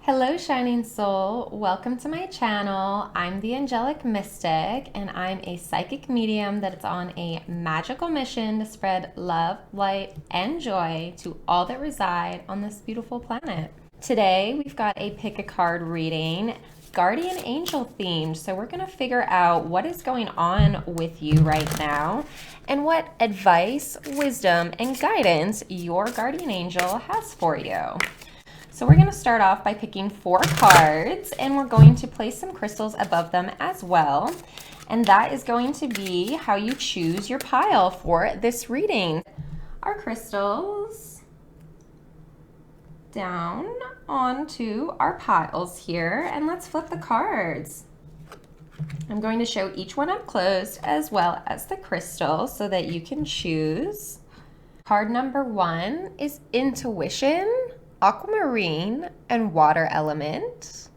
Hello, Shining Soul. Welcome to my channel. I'm the Angelic Mystic, and I'm a psychic medium that is on a magical mission to spread love, light, and joy to all that reside on this beautiful planet. Today, we've got a pick a card reading, guardian angel themed. So we're going to figure out what is going on with you right now and what advice, wisdom, and guidance your guardian angel has for you. So we're going to start off by picking 4 cards, and we're going to place some crystals above them as well. And that is going to be how you choose your pile for this reading. Our crystals down onto our piles here, and let's flip the cards. I'm going to show each one up close as well as the crystal so that you can choose. Card number 1 is Intuition, Aquamarine, and Water Element.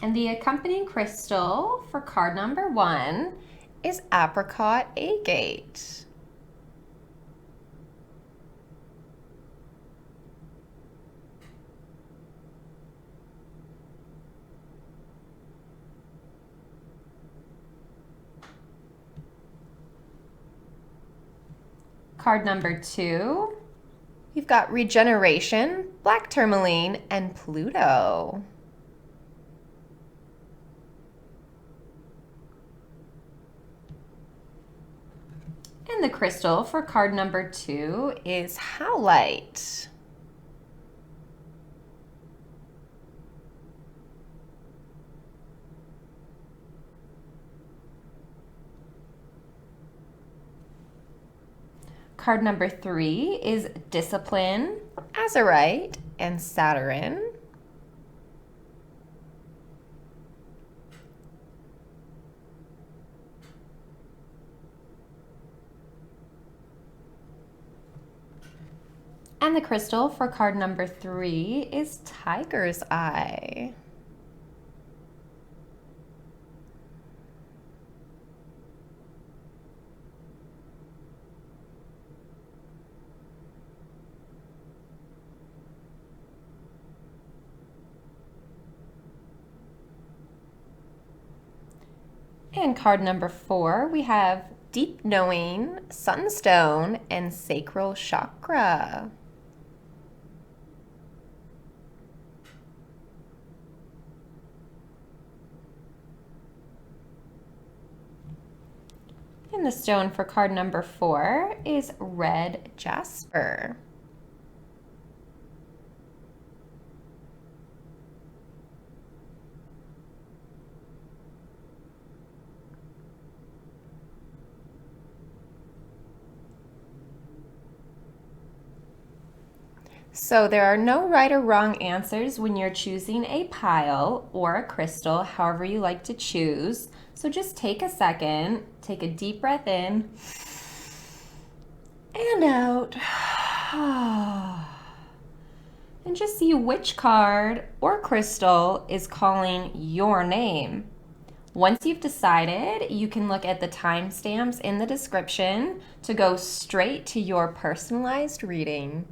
And the accompanying crystal for card number 1 is Apricot, Agate. Card number 2, you've got Regeneration, Black Tourmaline, and Pluto. And the crystal for card number 2 is Howlite. Card number 3 is Discipline, Azurite, and Saturn. And the crystal for card number 3 is Tiger's Eye. And card number 4, we have Deep Knowing, Sunstone, and Sacral Chakra. And the stone for card number 4 is Red Jasper. So there are no right or wrong answers when you're choosing a pile or a crystal, however you like to choose. So just take a second, take a deep breath in and out. And just see which card or crystal is calling your name. Once you've decided, you can look at the timestamps in the description to go straight to your personalized reading.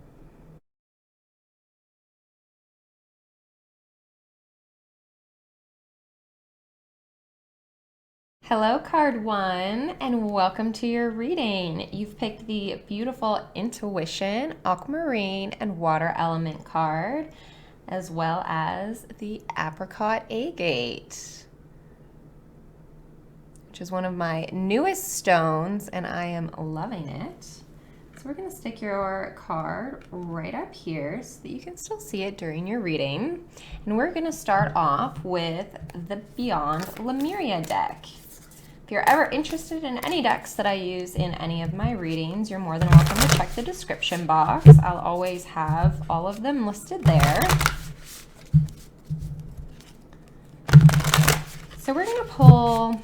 Hello, card 1, and welcome to your reading. You've picked the beautiful Intuition, Aquamarine, and Water Element card, as well as the Apricot Agate, which is one of my newest stones, and I am loving it. So we're going to stick your card right up here so that you can still see it during your reading. And we're going to start off with the Beyond Lemuria deck. If you're ever interested in any decks that I use in any of my readings, you're more than welcome to check the description box. I'll always have all of them listed there. So we're going to pull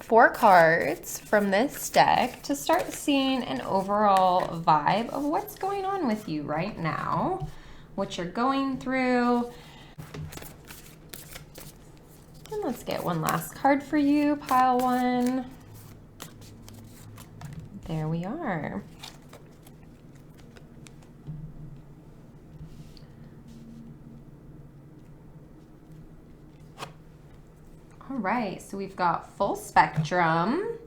4 cards from this deck to start seeing an overall vibe of what's going on with you right now, what you're going through. And let's get one last card for you, pile 1. There we are. right, so we've got full spectrum,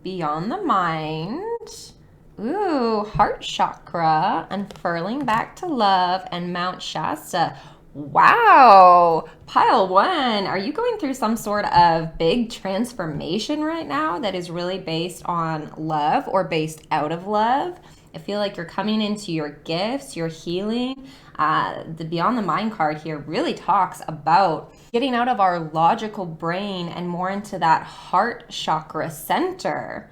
beyond the mind, ooh, heart chakra, unfurling back to love, and Mount Shasta. Wow, pile one, are you going through some sort of big transformation right now that is really based on love or based out of love? I feel like you're coming into your gifts, your healing. The Beyond the Mind card here really talks about getting out of our logical brain and more into that heart chakra center,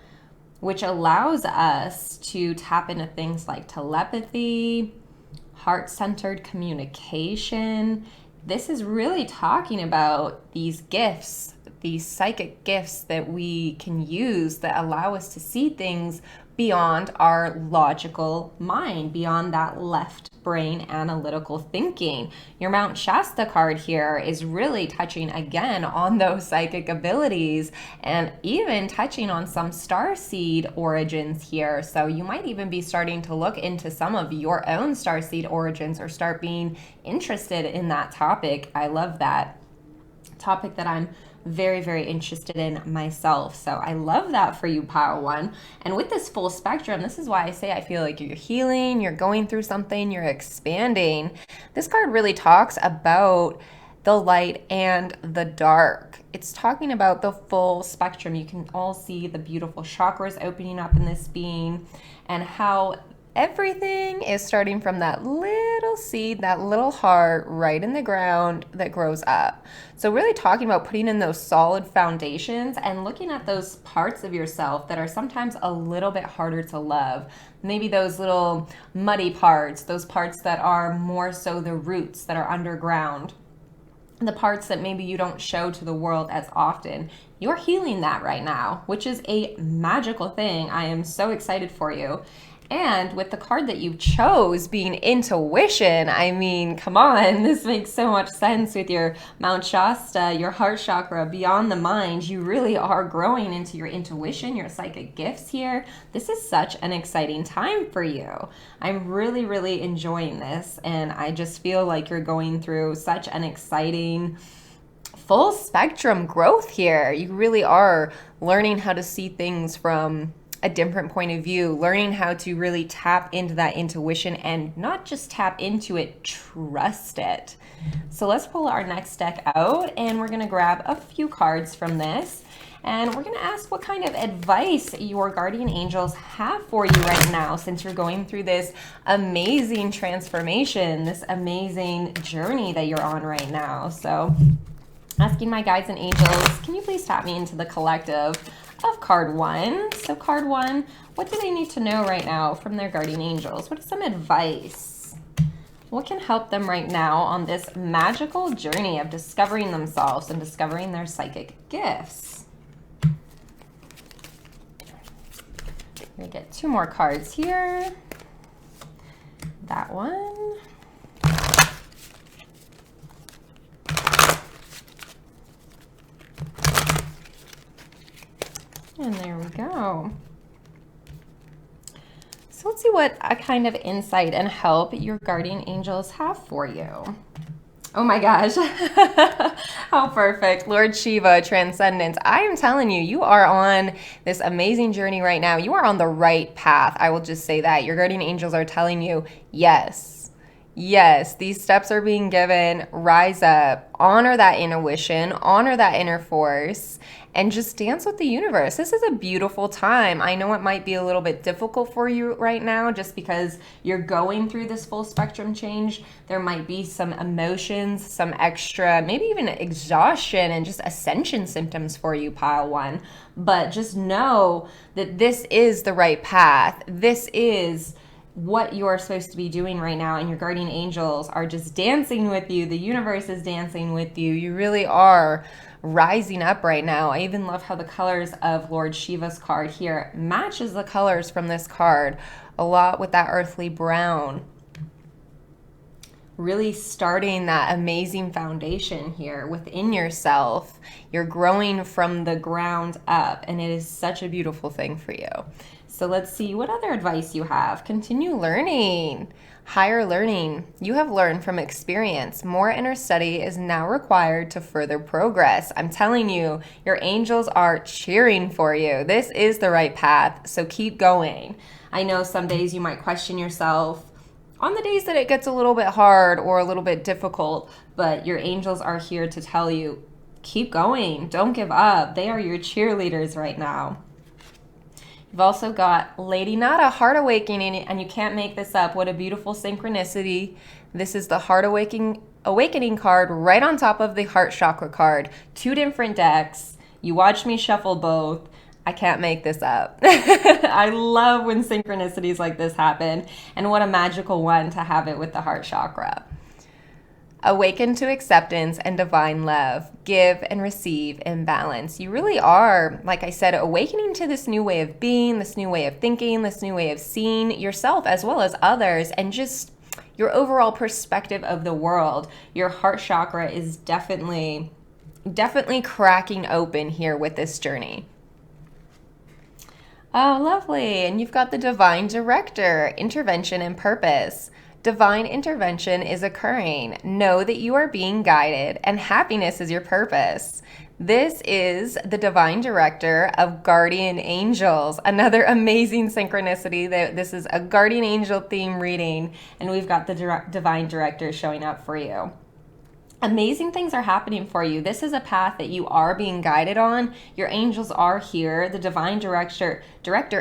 which allows us to tap into things like telepathy, heart-centered communication. This is really talking about these gifts, these psychic gifts that we can use that allow us to see things beyond our logical mind, beyond that left brain analytical thinking. Your Mount Shasta card here is really touching again on those psychic abilities and even touching on some starseed origins here. So you might even be starting to look into some of your own starseed origins or start being interested in that topic. I love that topic that I'm very, very interested in myself. So I love that for you, pile one. And with this full spectrum, this is why I say I feel like you're healing, you're going through something, you're expanding. This card really talks about the light and the dark. It's talking about the full spectrum. You can all see the beautiful chakras opening up in this being and how everything is starting from that little seed, that little heart right in the ground that grows up. So really talking about putting in those solid foundations and looking at those parts of yourself that are sometimes a little bit harder to love. Maybe those little muddy parts, those parts that are more so the roots that are underground, the parts that maybe you don't show to the world as often. You're healing that right now, which is a magical thing. I am so excited for you. And with the card that you chose being intuition, I mean, come on, this makes so much sense with your Mount Shasta, your heart chakra, beyond the mind. You really are growing into your intuition, your psychic gifts here. This is such an exciting time for you. I'm really, really enjoying this. And I just feel like you're going through such an exciting full spectrum growth here. You really are learning how to see things from a different point of view, learning how to really tap into that intuition and not just tap into it, trust it. So let's pull our next deck out and we're gonna grab a few cards from this and we're gonna ask what kind of advice your guardian angels have for you right now since you're going through this amazing transformation, this amazing journey that you're on right now. So asking my guides and angels, can you please tap me into the collective of card one? So card one, what do they need to know right now from their guardian angels? What is some advice? What can help them right now on this magical journey of discovering themselves and discovering their psychic gifts? We get two more cards here. That one. And there we go. So let's see what a kind of insight and help your guardian angels have for you. Oh my gosh, how perfect. Lord Shiva, Transcendence. I am telling you, you are on this amazing journey right now. You are on the right path. I will just say that. Your guardian angels are telling you, yes, yes, these steps are being given. Rise up, honor that intuition, honor that inner force, and just dance with the universe. This is a beautiful time. I know it might be a little bit difficult for you right now just because you're going through this full spectrum change. There might be some emotions, some extra, maybe even exhaustion and just ascension symptoms for you, pile one. But just know that this is the right path. This is what you're supposed to be doing right now, and your guardian angels are just dancing with you. The universe is dancing with you. You really are rising up right now. I even love how the colors of Lord Shiva's card here matches the colors from this card a lot with that earthly brown. Really starting that amazing foundation here within yourself. You're growing from the ground up, and it is such a beautiful thing for you. So let's see what other advice you have. Continue learning. Higher learning. You have learned from experience. More inner study is now required to further progress. I'm telling you, your angels are cheering for you. This is the right path, so keep going. I know some days you might question yourself on the days that it gets a little bit hard or a little bit difficult, but your angels are here to tell you, keep going. Don't give up. They are your cheerleaders right now. You've also got Lady Nada, Heart Awakening, and you can't make this up. What a beautiful synchronicity. This is the Heart Awakening card right on top of the Heart Chakra card. 2 different decks. You watch me shuffle both. I can't make this up. I love when synchronicities like this happen, and what a magical one to have it with the Heart Chakra. Awaken to acceptance and divine love. Give and receive in balance. You really are, like I said, awakening to this new way of being, this new way of thinking, this new way of seeing yourself as well as others, and just your overall perspective of the world. Your heart chakra is definitely cracking open here with this journey. Oh, lovely. And you've got the divine director, intervention and purpose. Divine intervention is occurring. Know that you are being guided, and happiness is your purpose. This is the divine director of guardian angels. Another amazing synchronicity that this is a guardian angel theme reading, and we've got the divine director showing up for you. Amazing things are happening for you. This is a path that you are being guided on. Your angels are here. The divine director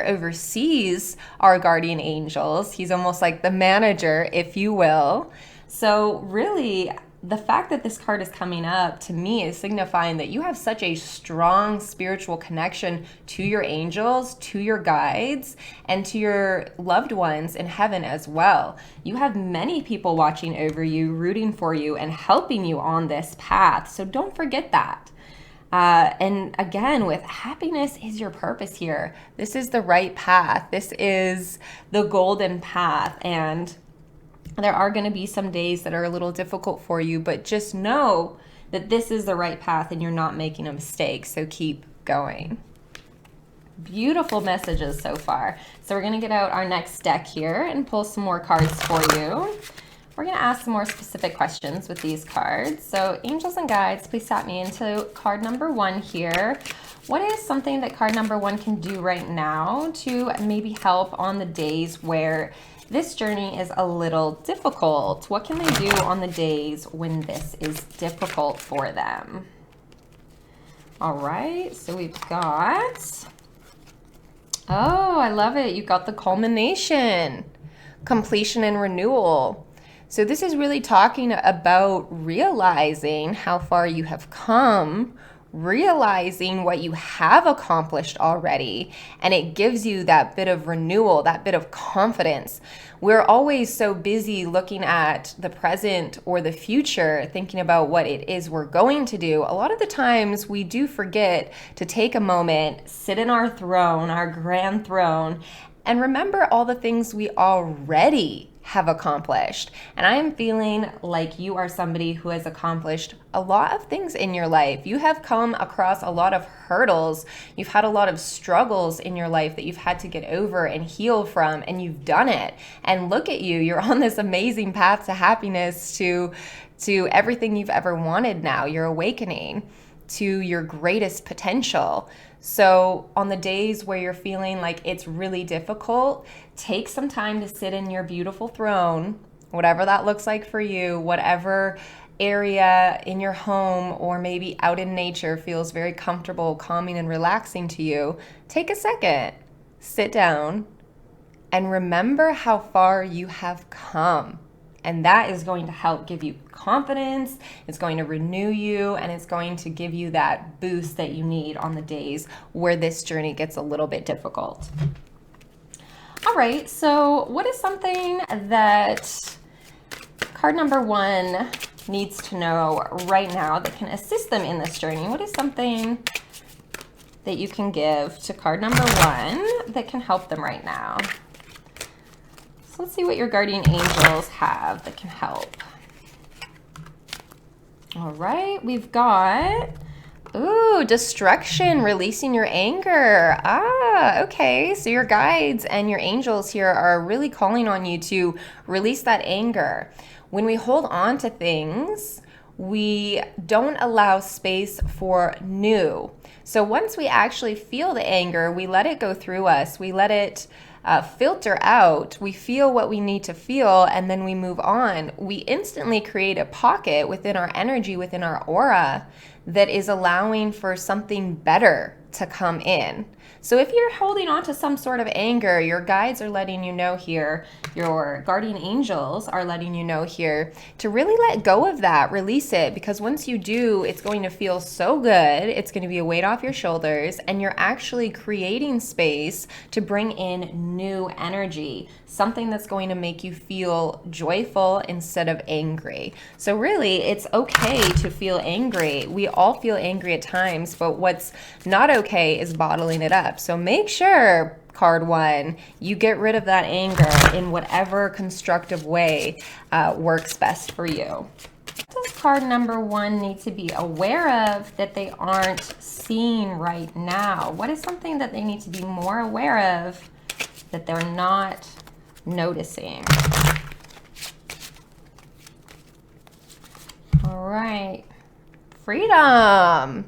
oversees our guardian angels. He's almost like the manager, if you will. So really, the fact that this card is coming up to me is signifying that you have such a strong spiritual connection to your angels, to your guides, and to your loved ones in heaven as well. You have many people watching over you, rooting for you, and helping you on this path. So don't forget that. And again, with happiness is your purpose here. This is the right path. This is the golden path. And there are going to be some days that are a little difficult for you, but just know that this is the right path and you're not making a mistake. So keep going. Beautiful messages so far. So we're going to get out our next deck here and pull some more cards for you. We're going to ask some more specific questions with these cards. So angels and guides, please tap me into card number 1 here. What is something that card number 1 can do right now to maybe help on the days where this journey is a little difficult? What can they do on the days when this is difficult for them? All right, so we've got, oh, I love it. You got the culmination, completion and renewal. So this is really talking about realizing how far you have come, realizing what you have accomplished already, and it gives you that bit of renewal, that bit of confidence. We're always so busy looking at the present or the future, thinking about what it is we're going to do. A lot of the times we do forget to take a moment, sit in our throne, our grand throne, and remember all the things we already have accomplished. And I am feeling like you are somebody who has accomplished a lot of things in your life. You have come across a lot of hurdles. You've had a lot of struggles in your life that you've had to get over and heal from, and you've done it. And look at you, you're on this amazing path to happiness, to everything you've ever wanted now. You're awakening to your greatest potential. So on the days where you're feeling like it's really difficult, take some time to sit in your beautiful throne, whatever that looks like for you, whatever area in your home or maybe out in nature feels very comfortable, calming, and relaxing to you. Take a second, sit down, and remember how far you have come. And that is going to help give you confidence, it's going to renew you, and it's going to give you that boost that you need on the days where this journey gets a little bit difficult. All right, so what is something that card number 1 needs to know right now that can assist them in this journey? What is something that you can give to card number 1 that can help them right now? Let's see what your guardian angels have that can help. All right, we've got Ooh, destruction, releasing your anger. Ah, okay. So your guides and your angels here are really calling on you to release that anger. When we hold on to things, we don't allow space for new. So once we actually feel the anger, we let it go through us. We let it filter out. We feel what we need to feel, and then we move on. We instantly create a pocket within our energy, within our aura, that is allowing for something better to come in. So if you're holding on to some sort of anger, your guides are letting you know here, your guardian angels are letting you know here to really let go of that, release it, because once you do, it's going to feel so good. It's going to be a weight off your shoulders, and you're actually creating space to bring in new energy, something that's going to make you feel joyful instead of angry. So really, it's okay to feel angry. We all feel angry at times, but what's not okay is bottling it up. So make sure, card one, you get rid of that anger in whatever constructive way works best for you. What does card number one need to be aware of that they aren't seeing right now? What is something that they need to be more aware of that they're not noticing? All right, freedom.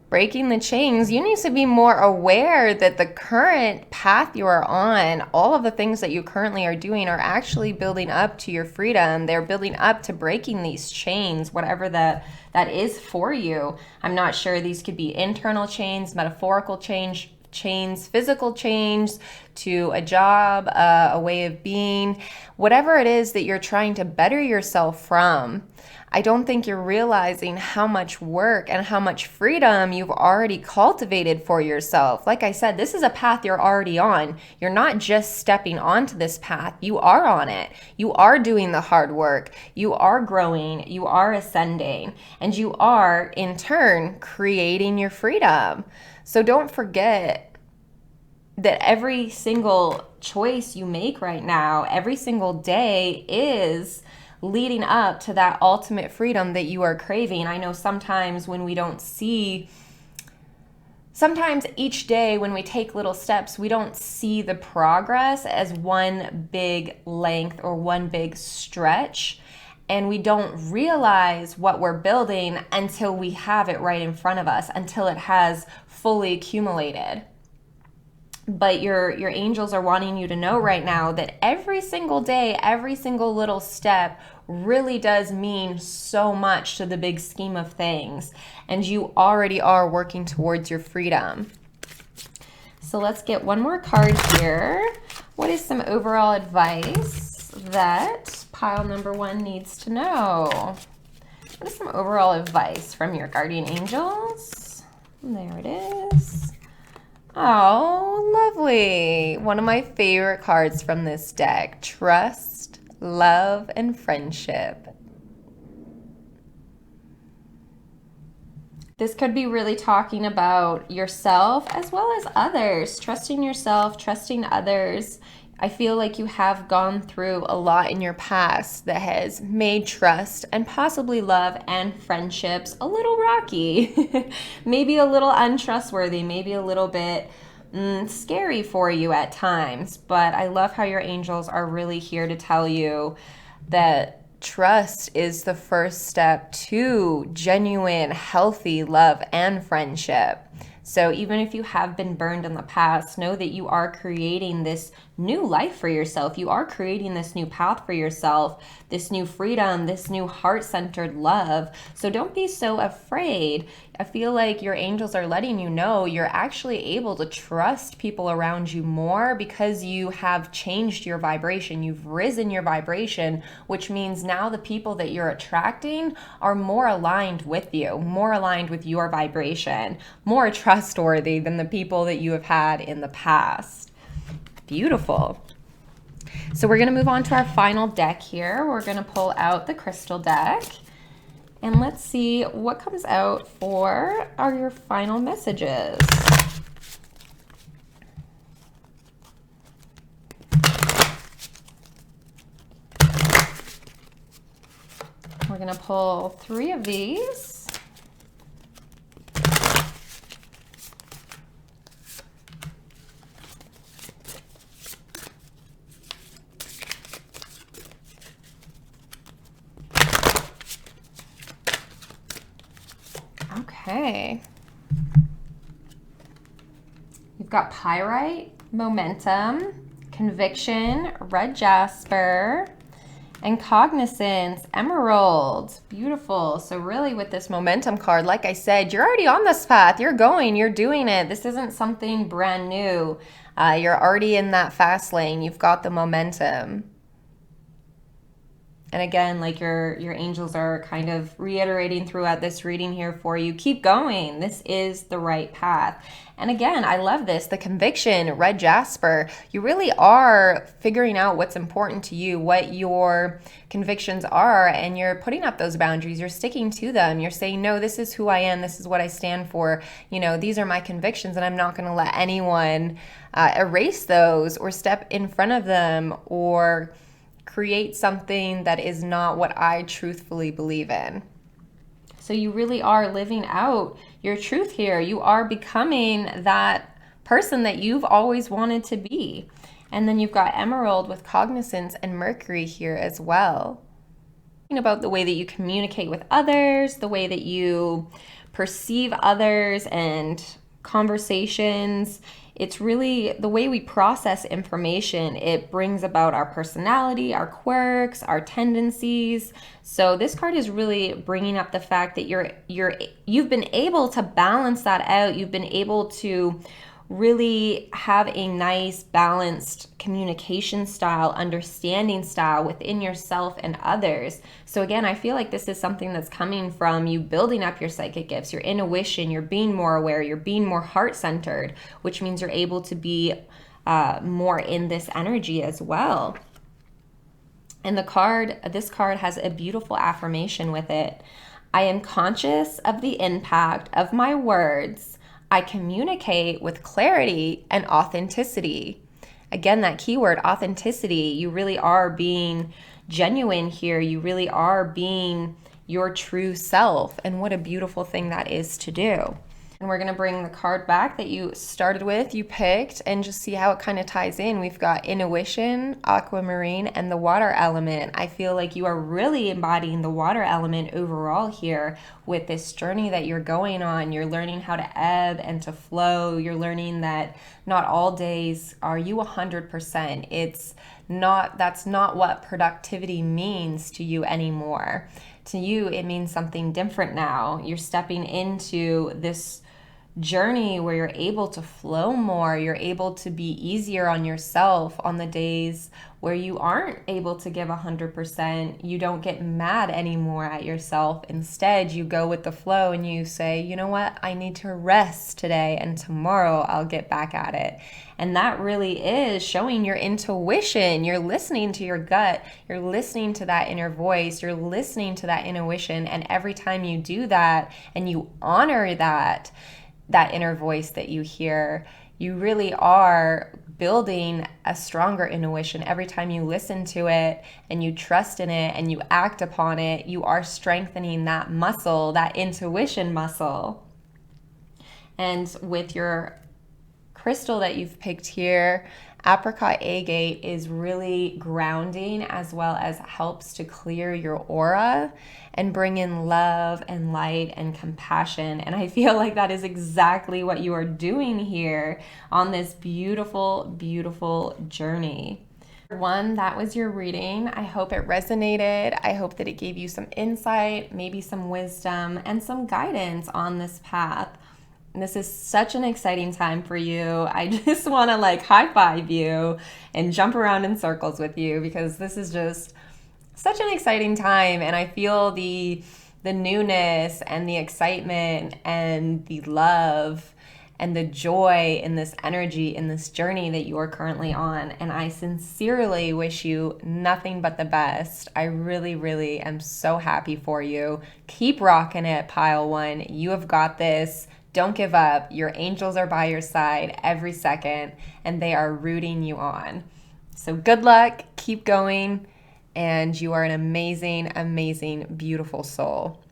Breaking the chains. You need to be more aware that the current path you are on, all of the things that you currently are doing are actually building up to your freedom. They're building up to breaking these chains, whatever that is for you. I'm not sure. These could be internal chains, metaphorical chains, physical chains to a job, a way of being, whatever it is that you're trying to better yourself from. I don't think you're realizing how much work and how much freedom you've already cultivated for yourself. Like I said, this is a path you're already on. You're not just stepping onto this path. You are on it. You are doing the hard work. You are growing. You are ascending. And you are, in turn, creating your freedom. So don't forget that every single choice you make right now, every single day is leading up to that ultimate freedom that you are craving. I know sometimes when we don't see, sometimes each day when we take little steps, we don't see the progress as one big length or one big stretch. And we don't realize what we're building until we have it right in front of us, until it has fully accumulated. But your angels are wanting you to know right now that every single day, every single little step really does mean so much to the big scheme of things. And you already are working towards your freedom. So let's get one more card here. What is some overall advice that pile number one needs to know? What is some overall advice from your guardian angels? There it is. Oh, lovely. One of my favorite cards from this deck. Trust, love, and friendship. This could be really talking about yourself as well as others. Trusting yourself, trusting others. I feel like you have gone through a lot in your past that has made trust and possibly love and friendships a little rocky, maybe a little untrustworthy, maybe a little bit scary for you at times. But I love how your angels are really here to tell you that trust is the first step to genuine, healthy love and friendship. So even if you have been burned in the past, know that you are creating this new life for yourself. You are creating this new path for yourself, this new freedom, this new heart-centered love. So don't be so afraid. I feel like your angels are letting you know you're actually able to trust people around you more because you have changed your vibration. You've risen your vibration, which means now the people that you're attracting are more aligned with you, more aligned with your vibration, more trustworthy than the people that you have had in the past. Beautiful. So we're going to move on to our final deck here. We're going to pull out the crystal deck. And let's see what comes out for your final messages. We're going to pull 3 of these. Okay. You've got pyrite, momentum, conviction, red jasper, and cognizance, emerald. Beautiful. So really with this momentum card, like I said, you're already on this path. You're going, you're doing it. This isn't something brand new. You're already in that fast lane. You've got the momentum. And again, like your angels are kind of reiterating throughout this reading here for you. Keep going. This is the right path. And again, I love this. The conviction, red jasper. You really are figuring out what's important to you, what your convictions are, and you're putting up those boundaries. You're sticking to them. You're saying, no, this is who I am. This is what I stand for. You know, these are my convictions, and I'm not going to let anyone erase those or step in front of them or create something that is not what I truthfully believe in. So you really are living out your truth here. You are becoming that person that you've always wanted to be. And then you've got emerald with cognizance and Mercury here as well. About the way that you communicate with others, the way that you perceive others and conversations. It's really the way we process information. It brings about our personality, our quirks, our tendencies. So this card is really bringing up the fact that you've been able to balance that out. You've been able to really have a nice balanced communication style, understanding style within yourself and others. So again, I feel like this is something that's coming from you building up your psychic gifts, your intuition, you're being more aware, you're being more heart-centered, which means you're able to be more in this energy as well. And this card has a beautiful affirmation with it. I am conscious of the impact of my words. I communicate with clarity and authenticity. Again, that keyword, authenticity. You really are being genuine here. You really are being your true self. And what a beautiful thing that is to do. And we're going to bring the card back that you started with, you picked, and just see how it kind of ties in. We've got intuition, aquamarine, and the water element. I feel like you are really embodying the water element overall here with this journey that you're going on. You're learning how to ebb and to flow. You're learning that not all days are you 100%. That's not what productivity means to you anymore. To you, it means something different now. You're stepping into this journey where you're able to flow more, you're able to be easier on yourself on the days where you aren't able to give 100%. You don't get mad anymore at yourself. Instead, you go with the flow and you say, you know what, I need to rest today and tomorrow I'll get back at it. And that really is showing your intuition. You're listening to your gut. You're listening to that inner voice. You're listening to that intuition. And every time you do that and you honor that inner voice that you hear, you really are building a stronger intuition. Every time you listen to it and you trust in it and you act upon it, you are strengthening that muscle, that intuition muscle. And with your crystal that you've picked here, Apricot Agate is really grounding as well as helps to clear your aura and bring in love and light and compassion. And I feel like that is exactly what you are doing here on this beautiful, beautiful journey. One, that was your reading. I hope it resonated. I hope that it gave you some insight, maybe some wisdom, and some guidance on this path. This is such an exciting time for you. I just want to high five you and jump around in circles with you because this is just such an exciting time. And I feel the newness and the excitement and the love and the joy in this energy, in this journey that you are currently on. And I sincerely wish you nothing but the best. I really, really am so happy for you. Keep rocking it, Pile One. You have got this. Don't give up. Your angels are by your side every second, and they are rooting you on. So good luck, keep going, and you are an amazing, amazing, beautiful soul.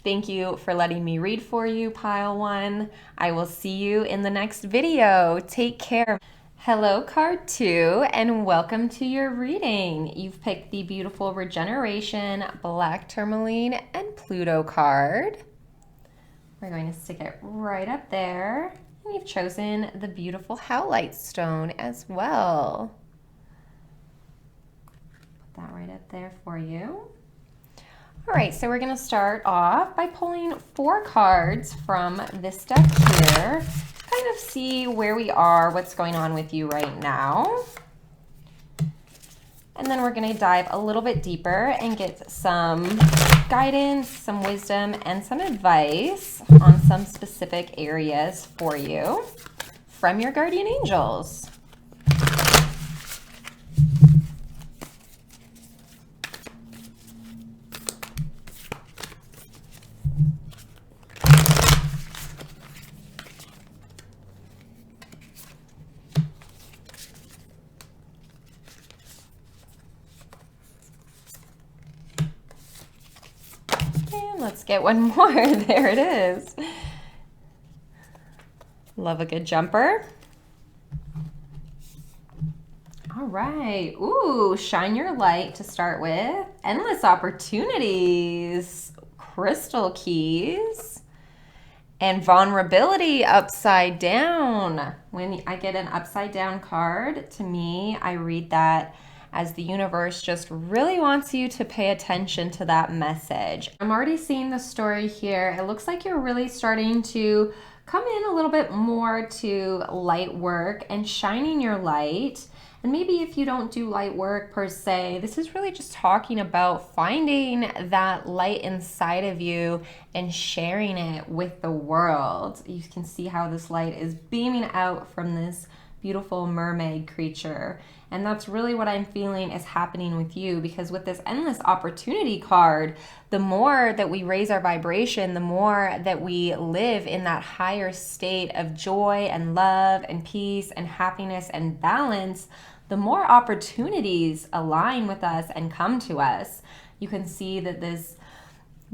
Thank you for letting me read for you, Pile One. I will see you in the next video. Take care. Hello, card 2, and welcome to your reading. You've picked the beautiful Regeneration, Black Tourmaline, and Pluto card. We're going to stick it right up there. And you've chosen the beautiful Howlite stone as well. Put that right up there for you. All right, so we're going to start off by pulling 4 cards from this deck here. Kind of see where we are, what's going on with you right now. And then we're going to dive a little bit deeper and get some guidance, some wisdom, and some advice on some specific areas for you from your guardian angels. Let's get one more. There it is. Love a good jumper. All right. Ooh, shine your light to start with. Endless opportunities. Crystal keys. And vulnerability upside down. When I get an upside down card, to me, I read that as the universe just really wants you to pay attention to that message. I'm already seeing the story here. It looks like you're really starting to come in a little bit more to light work and shining your light. And maybe if you don't do light work per se, this is really just talking about finding that light inside of you and sharing it with the world. You can see how this light is beaming out from this beautiful mermaid creature. And that's really what I'm feeling is happening with you, because with this endless opportunity card, the more that we raise our vibration, the more that we live in that higher state of joy and love and peace and happiness and balance, the more opportunities align with us and come to us. You can see that this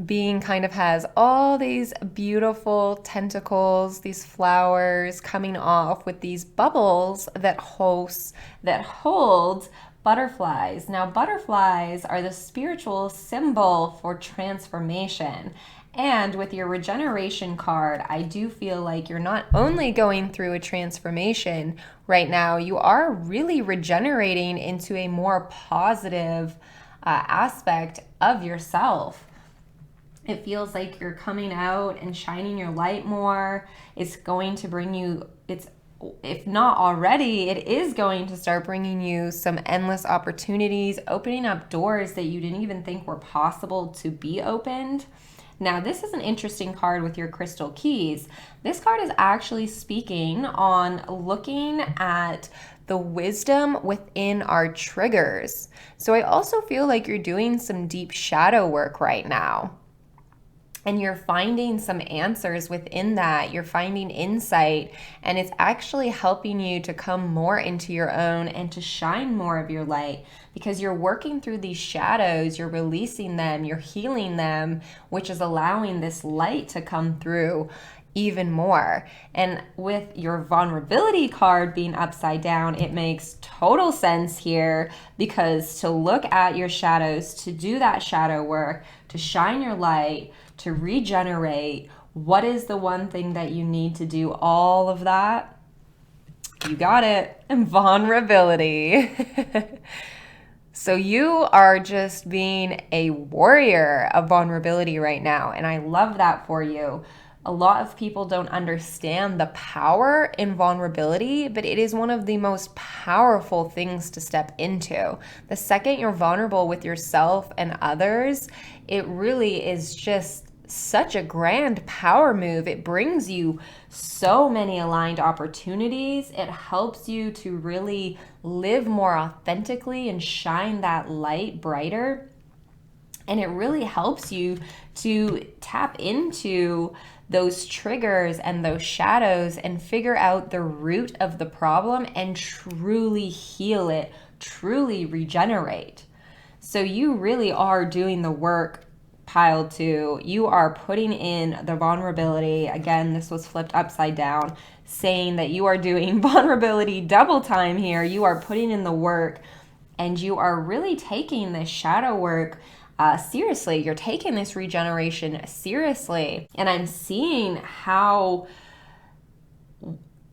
being kind of has all these beautiful tentacles, these flowers coming off with these bubbles that hold butterflies. Now, butterflies are the spiritual symbol for transformation. And with your regeneration card, I do feel like you're not only going through a transformation right now, you are really regenerating into a more positive aspect of yourself. It feels like you're coming out and shining your light more. It's going to bring you, if not already, it is going to start bringing you some endless opportunities, opening up doors that you didn't even think were possible to be opened. Now, this is an interesting card with your crystal keys. This card is actually speaking on looking at the wisdom within our triggers. So I also feel like you're doing some deep shadow work right now. And you're finding some answers within that. You're finding insight, and it's actually helping you to come more into your own and to shine more of your light, because you're working through these shadows, you're releasing them, you're healing them, which is allowing this light to come through even more. And with your vulnerability card being upside down, it makes total sense here, because to look at your shadows, to do that shadow work, to shine your light, to regenerate, what is the one thing that you need to do all of that? You got it. Vulnerability. So you are just being a warrior of vulnerability right now, and I love that for you. A lot of people don't understand the power in vulnerability, but it is one of the most powerful things to step into. The second you're vulnerable with yourself and others, it really is just such a grand power move. It brings you so many aligned opportunities. It helps you to really live more authentically and shine that light brighter. And it really helps you to tap into those triggers and those shadows and figure out the root of the problem and truly heal it, truly regenerate. So you really are doing the work. Pile 2, you are putting in the vulnerability. Again, this was flipped upside down, saying that you are doing vulnerability double time here. You are putting in the work, and you are really taking this shadow work seriously. You're taking this regeneration seriously. And I'm seeing how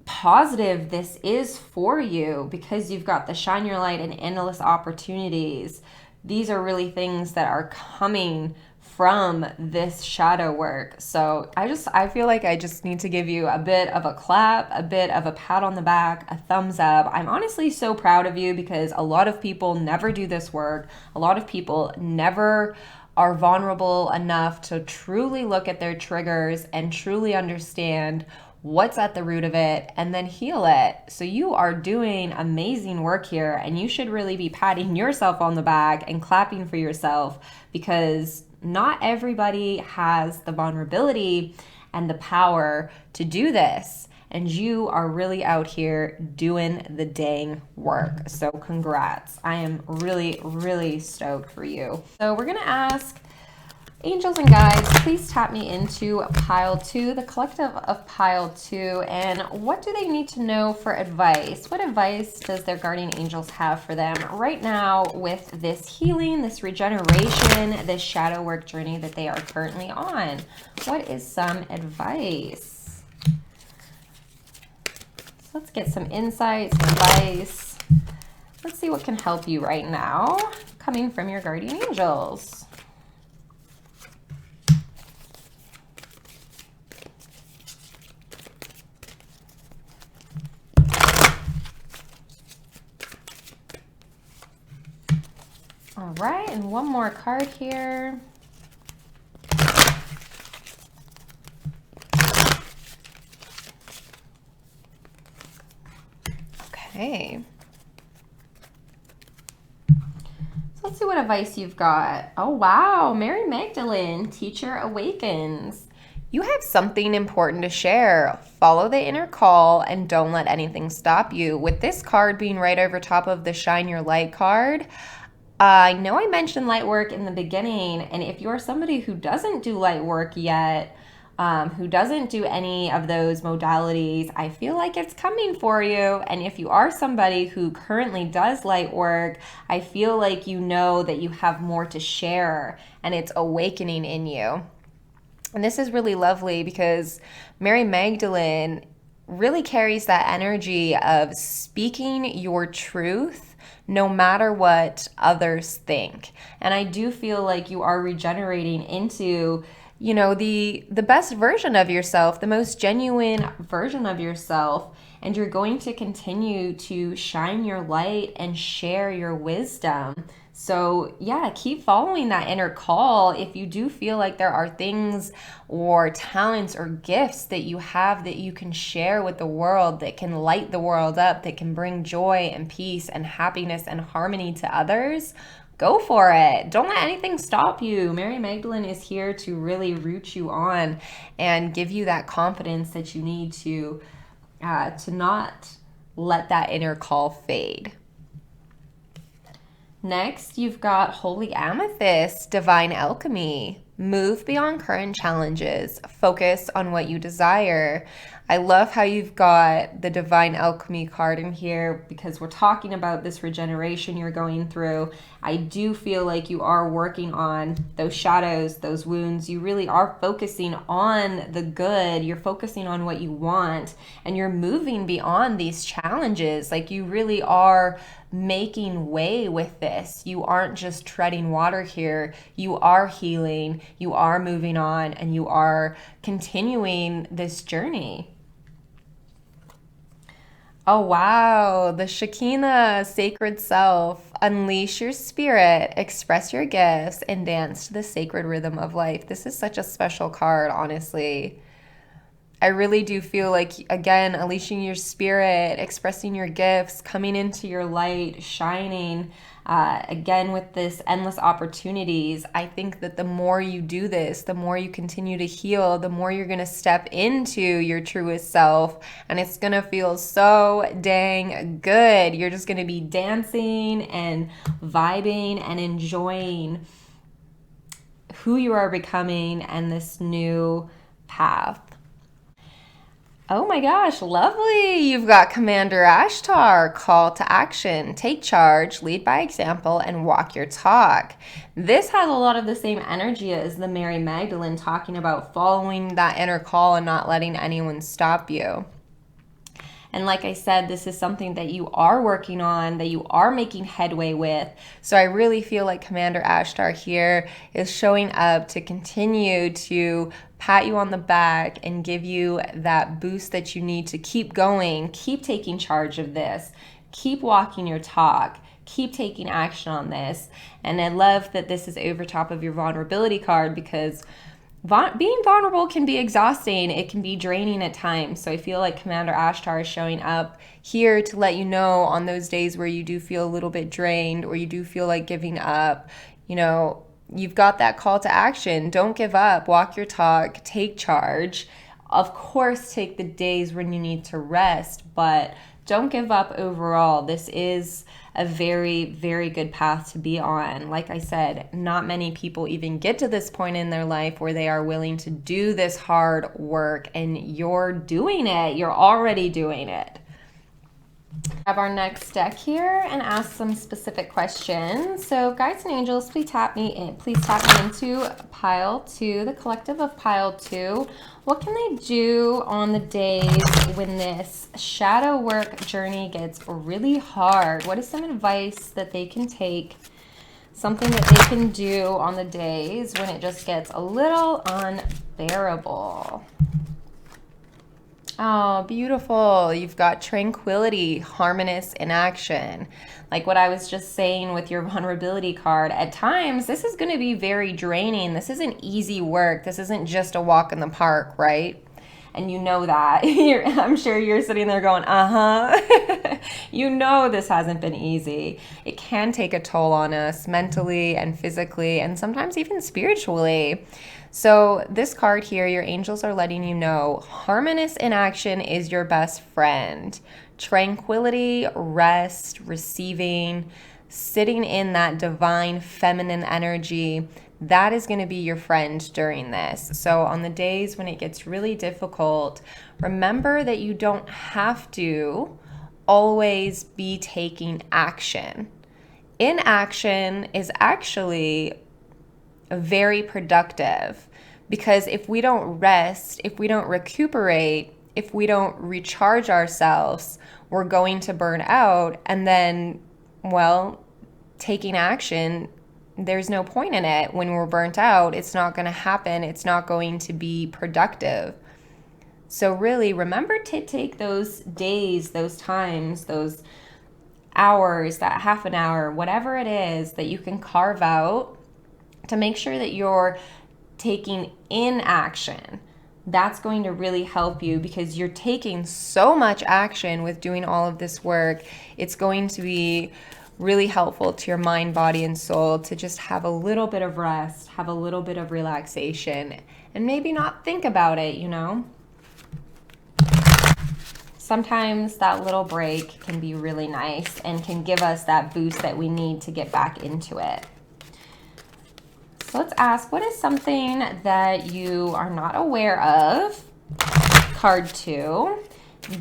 positive this is for you because you've got the shine your light and endless opportunities. These are really things that are coming from this shadow work. So I feel like I just need to give you a bit of a clap, a bit of a pat on the back, a thumbs up. I'm honestly so proud of you because a lot of people never do this work. A lot of people never are vulnerable enough to truly look at their triggers and truly understand what's at the root of it and then heal it. So you are doing amazing work here, and you should really be patting yourself on the back and clapping for yourself because not everybody has the vulnerability and the power to do this. And you are really out here doing the dang work. So congrats. I am really, really stoked for you. So we're gonna ask angels and guides, please tap me into pile 2, the collective of pile 2, and what do they need to know for advice? What advice does their guardian angels have for them right now with this healing, this regeneration, this shadow work journey that they are currently on? What is some advice? So let's get some insight, some advice. Let's see what can help you right now coming from your guardian angels. All right, and one more card here. Okay. So let's see what advice you've got. Oh, wow. Mary Magdalene, Teacher Awakens. You have something important to share. Follow the inner call and don't let anything stop you. With this card being right over top of the Shine Your Light card, I know I mentioned light work in the beginning, and if you're somebody who doesn't do light work yet, who doesn't do any of those modalities, I feel like it's coming for you. And if you are somebody who currently does light work, I feel like you know that you have more to share and it's awakening in you. And this is really lovely because Mary Magdalene really carries that energy of speaking your truth no matter what others think. And I do feel like you are regenerating into, you know, the best version of yourself, the most genuine version of yourself, and you're going to continue to shine your light and share your wisdom. So yeah, keep following that inner call. If you do feel like there are things or talents or gifts that you have that you can share with the world, that can light the world up, that can bring joy and peace and happiness and harmony to others, go for it. Don't let anything stop you. Mary Magdalene is here to really root you on and give you that confidence that you need to not let that inner call fade. Next, you've got Holy Amethyst, Divine Alchemy. Move beyond current challenges. Focus on what you desire. I love how you've got the Divine Alchemy card in here because we're talking about this regeneration you're going through. I do feel like you are working on those shadows, those wounds. You really are focusing on the good. You're focusing on what you want, and you're moving beyond these challenges. Like you really are making way with this. You aren't just treading water here. You are healing, you are moving on, and you are continuing this journey. Oh, wow. The Shekinah, sacred self. Unleash your spirit, express your gifts, and dance to the sacred rhythm of life. This is such a special card, honestly. I really do feel like, again, unleashing your spirit, expressing your gifts, coming into your light, shining, again, with this endless opportunities. I think that the more you do this, the more you continue to heal, the more you're going to step into your truest self, and it's going to feel so dang good. You're just going to be dancing and vibing and enjoying who you are becoming and this new path. Oh my gosh, lovely. You've got Commander Ashtar, call to action, take charge, lead by example, and walk your talk. This has a lot of the same energy as the Mary Magdalene, talking about following that inner call and not letting anyone stop you. And like I said, this is something that you are working on, that you are making headway with. So I really feel like Commander Ashtar here is showing up to continue to pat you on the back and give you that boost that you need to keep going, keep taking charge of this, keep walking your talk, keep taking action on this. And I love that this is over top of your vulnerability card, because being vulnerable can be exhausting. It can be draining at times. So I feel like Commander Ashtar is showing up here to let you know on those days where you do feel a little bit drained or you do feel like giving up, you know, you've got that call to action. Don't give up. Walk your talk. Take charge. Of course, take the days when you need to rest, but don't give up overall. This is a very, very good path to be on. Like I said, not many people even get to this point in their life where they are willing to do this hard work, and you're doing it. You're already doing it. Have our next deck here and ask some specific questions. So guides and angels, please tap me into pile 2, the collective of pile 2. What can they do on the days when this shadow work journey gets really hard? What is some advice that they can take, something that they can do on the days when it just gets a little unbearable? Oh, beautiful. You've got tranquility, harmonious in action. Like what I was just saying with your vulnerability card, at times this is going to be very draining. This isn't easy work. This isn't just a walk in the park, right? And you know that. I'm sure you're sitting there going, You know this hasn't been easy. It can take a toll on us mentally and physically and sometimes even spiritually. So this card here, your angels are letting you know harmonious in action is your best friend. Tranquility, rest, receiving, sitting in that divine feminine energy, that is going to be your friend during this. So on the days when it gets really difficult, remember that you don't have to always be taking action. Inaction is actually very productive, because if we don't rest, if we don't recuperate, if we don't recharge ourselves, we're going to burn out. And then, well, taking action, there's no point in it. When we're burnt out, it's not going to happen. It's not going to be productive. So really remember to take those days, those times, those hours, that half an hour, whatever it is that you can carve out to make sure that you're taking in action. That's going to really help you, because you're taking so much action with doing all of this work. It's going to be really helpful to your mind, body, and soul to just have a little bit of rest, have a little bit of relaxation, and maybe not think about it, you know? Sometimes that little break can be really nice and can give us that boost that we need to get back into it. So let's ask, what is something that you are not aware of, card 2,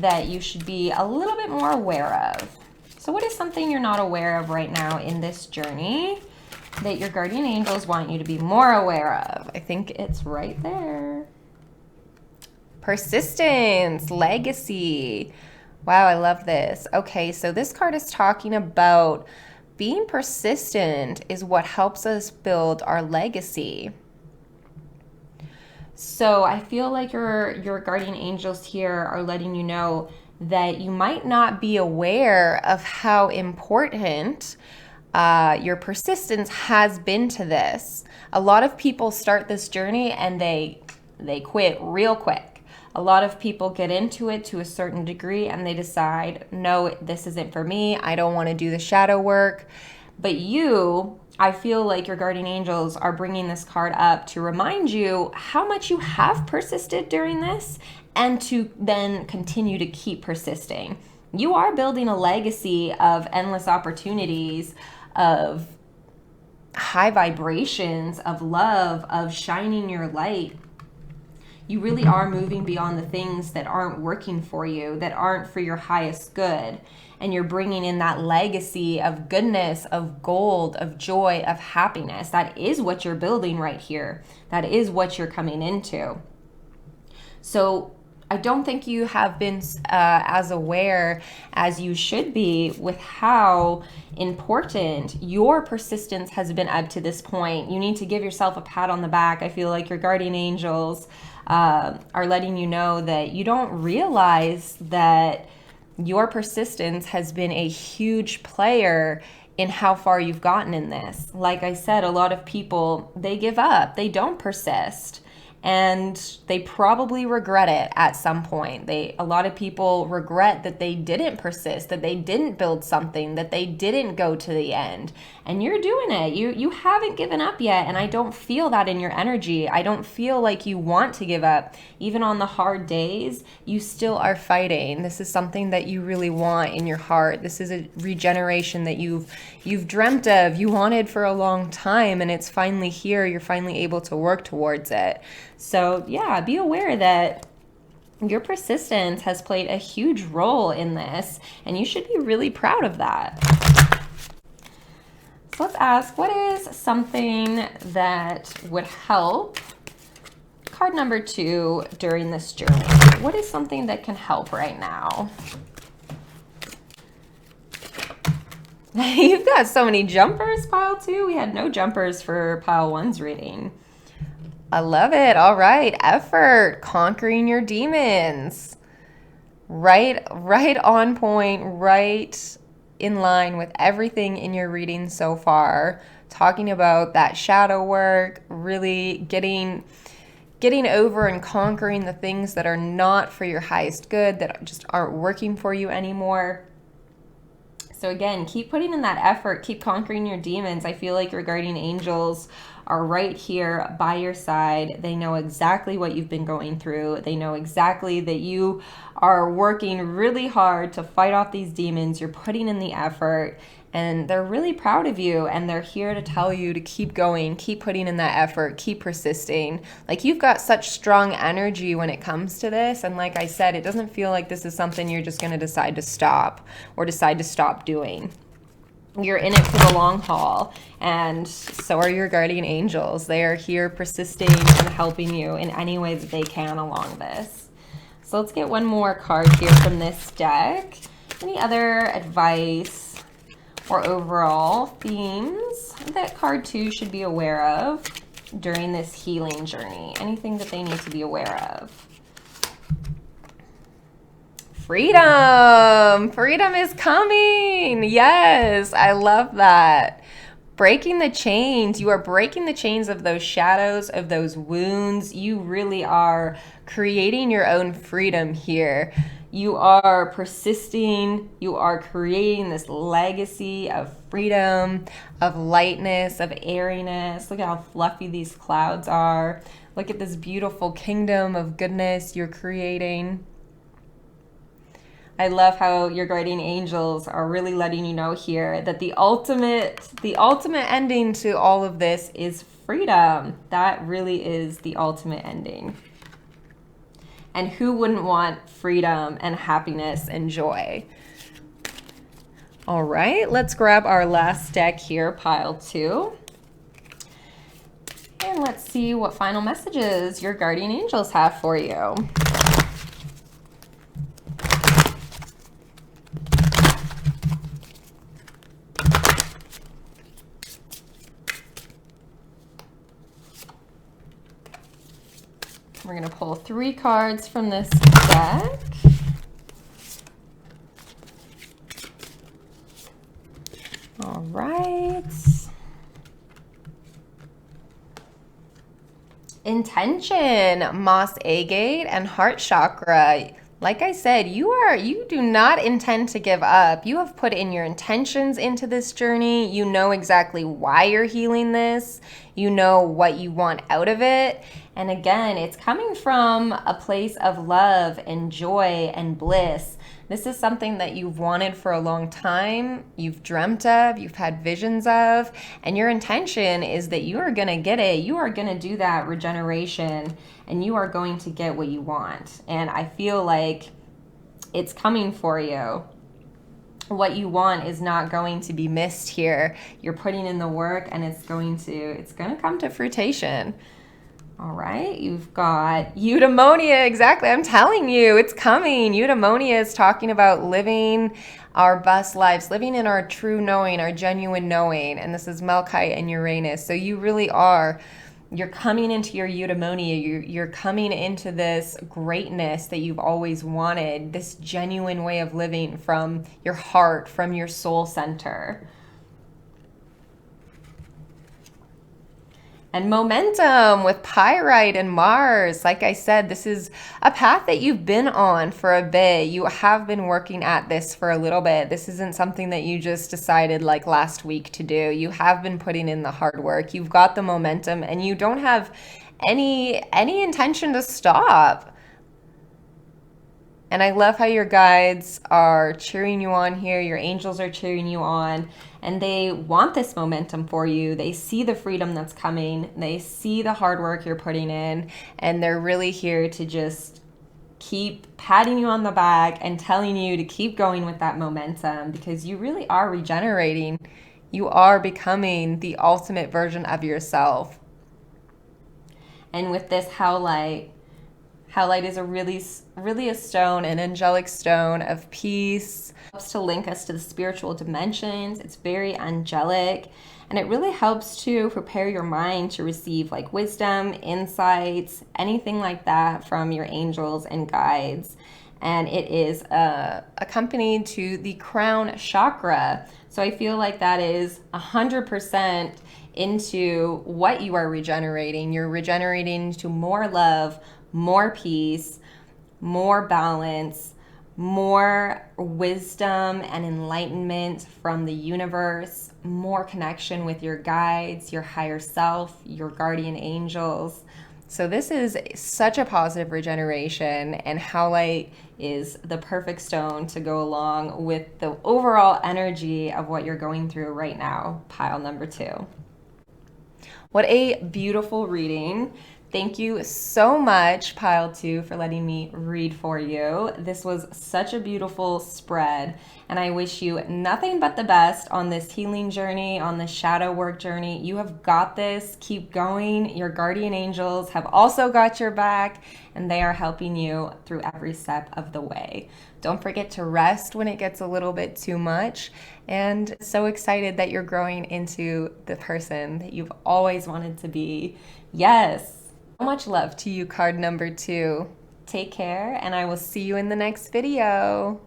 that you should be a little bit more aware of? So what is something you're not aware of right now in this journey that your guardian angels want you to be more aware of? I think it's right there. Persistence, legacy. Wow, I love this. Okay, so this card is talking about being persistent is what helps us build our legacy. So I feel like your guardian angels here are letting you know that you might not be aware of how important your persistence has been to this. A lot of people start this journey and they quit real quick. A lot of people get into it to a certain degree and they decide, no, this isn't for me. I don't want to do the shadow work. But you, I feel like your guardian angels are bringing this card up to remind you how much you have persisted during this, and to then continue to keep persisting. You are building a legacy of endless opportunities, of high vibrations, of love, of shining your light. You really are moving beyond the things that aren't working for you, that aren't for your highest good. And you're bringing in that legacy of goodness, of gold, of joy, of happiness. That is what you're building right here. That is what you're coming into. So I don't think you have been as aware as you should be with how important your persistence has been up to this point. You need to give yourself a pat on the back. I feel like your guardian angels are letting you know that you don't realize that your persistence has been a huge player in how far you've gotten in this. Like I said, a lot of people, they give up, they don't persist. And they probably regret it at some point. A lot of people regret that they didn't persist, that they didn't build something, that they didn't go to the end. And you're doing it. You haven't given up yet, and I don't feel that in your energy. I don't feel like you want to give up. Even on the hard days, you still are fighting. This is something that you really want in your heart. This is a regeneration that you've dreamt of, you wanted for a long time, and it's finally here. You're finally able to work towards it. So yeah, be aware that your persistence has played a huge role in this, and you should be really proud of that. So let's ask, what is something that would help? Card number 2 during this journey. What is something that can help right now? You've got so many jumpers, pile 2. We had no jumpers for pile 1's reading. I love it. All right. Effort. Conquering your demons. Right on point, right in line with everything in your reading so far. Talking about that shadow work, really getting over and conquering the things that are not for your highest good, that just aren't working for you anymore. So again, keep putting in that effort, keep conquering your demons. I feel like your guardian angels are right here by your side. They know exactly what you've been going through. They know exactly that you are working really hard to fight off these demons. You're putting in the effort, and they're really proud of you, and they're here to tell you to keep going, keep putting in that effort, keep persisting. Like, you've got such strong energy when it comes to this, and like I said, it doesn't feel like this is something you're just going to decide to stop or decide to stop doing. You're in it for the long haul, and so are your guardian angels. They are here persisting and helping you in any way that they can along this. So let's get one more card here from this deck. Any other advice or overall themes that card 2 should be aware of during this healing journey? Anything that they need to be aware of? Freedom! Freedom is coming! Yes, I love that. Breaking the chains. You are breaking the chains of those shadows, of those wounds. You really are creating your own freedom here. You are persisting. You are creating this legacy of freedom, of lightness, of airiness. Look at how fluffy these clouds are. Look at this beautiful kingdom of goodness you're creating. I love how your guardian angels are really letting you know here that the ultimate ending to all of this is freedom. That really is the ultimate ending. And who wouldn't want freedom and happiness and joy? All right, let's grab our last deck here, pile 2. And let's see what final messages your guardian angels have for you. We're going to pull 3 cards from this deck. All right. Intention, Moss Agate, and Heart Chakra. Like I said, you do not intend to give up. You have put in your intentions into this journey. You know exactly why you're healing this. You know what you want out of it. And again, it's coming from a place of love and joy and bliss. This is something that you've wanted for a long time, you've dreamt of, you've had visions of, and your intention is that you are going to get it. You are going to do that regeneration, and you are going to get what you want. And I feel like it's coming for you. What you want is not going to be missed here. You're putting in the work, and it's going to come to fruition. All right, you've got eudaimonia. Exactly, I'm telling you, it's coming. Eudaimonia is talking about living our best lives, living in our true knowing, our genuine knowing. And this is Melkite and Uranus. So you really are, you're coming into your eudaimonia. You're coming into this greatness that you've always wanted, this genuine way of living from your heart, from your soul center. And momentum with Pyrite and Mars. Like I said, this is a path that you've been on for a bit. You have been working at this for a little bit. This isn't something that you just decided like last week to do. You have been putting in the hard work. You've got the momentum, and you don't have any intention to stop. And I love how your guides are cheering you on here. Your angels are cheering you on, and they want this momentum for you. They see the freedom that's coming. They see the hard work you're putting in, and they're really here to just keep patting you on the back and telling you to keep going with that momentum, because you really are regenerating. You are becoming the ultimate version of yourself. And with this Howlite is a really a stone, an angelic stone of peace. It helps to link us to the spiritual dimensions. It's very angelic, and it really helps to prepare your mind to receive like wisdom, insights, anything like that from your angels and guides. And it is accompanied to the crown chakra. So I feel like that is 100% into what you are regenerating. You're regenerating to more love, more peace, more balance, more wisdom and enlightenment from the universe, more connection with your guides, your higher self, your guardian angels. So this is such a positive regeneration, and Howlite is the perfect stone to go along with the overall energy of what you're going through right now, pile number 2. What a beautiful reading. Thank you so much, Pile 2, for letting me read for you. This was such a beautiful spread, and I wish you nothing but the best on this healing journey, on this shadow work journey. You have got this. Keep going. Your guardian angels have also got your back, and they are helping you through every step of the way. Don't forget to rest when it gets a little bit too much, and so excited that you're growing into the person that you've always wanted to be. Yes. So much love to you, card number 2. Take care, and I will see you in the next video.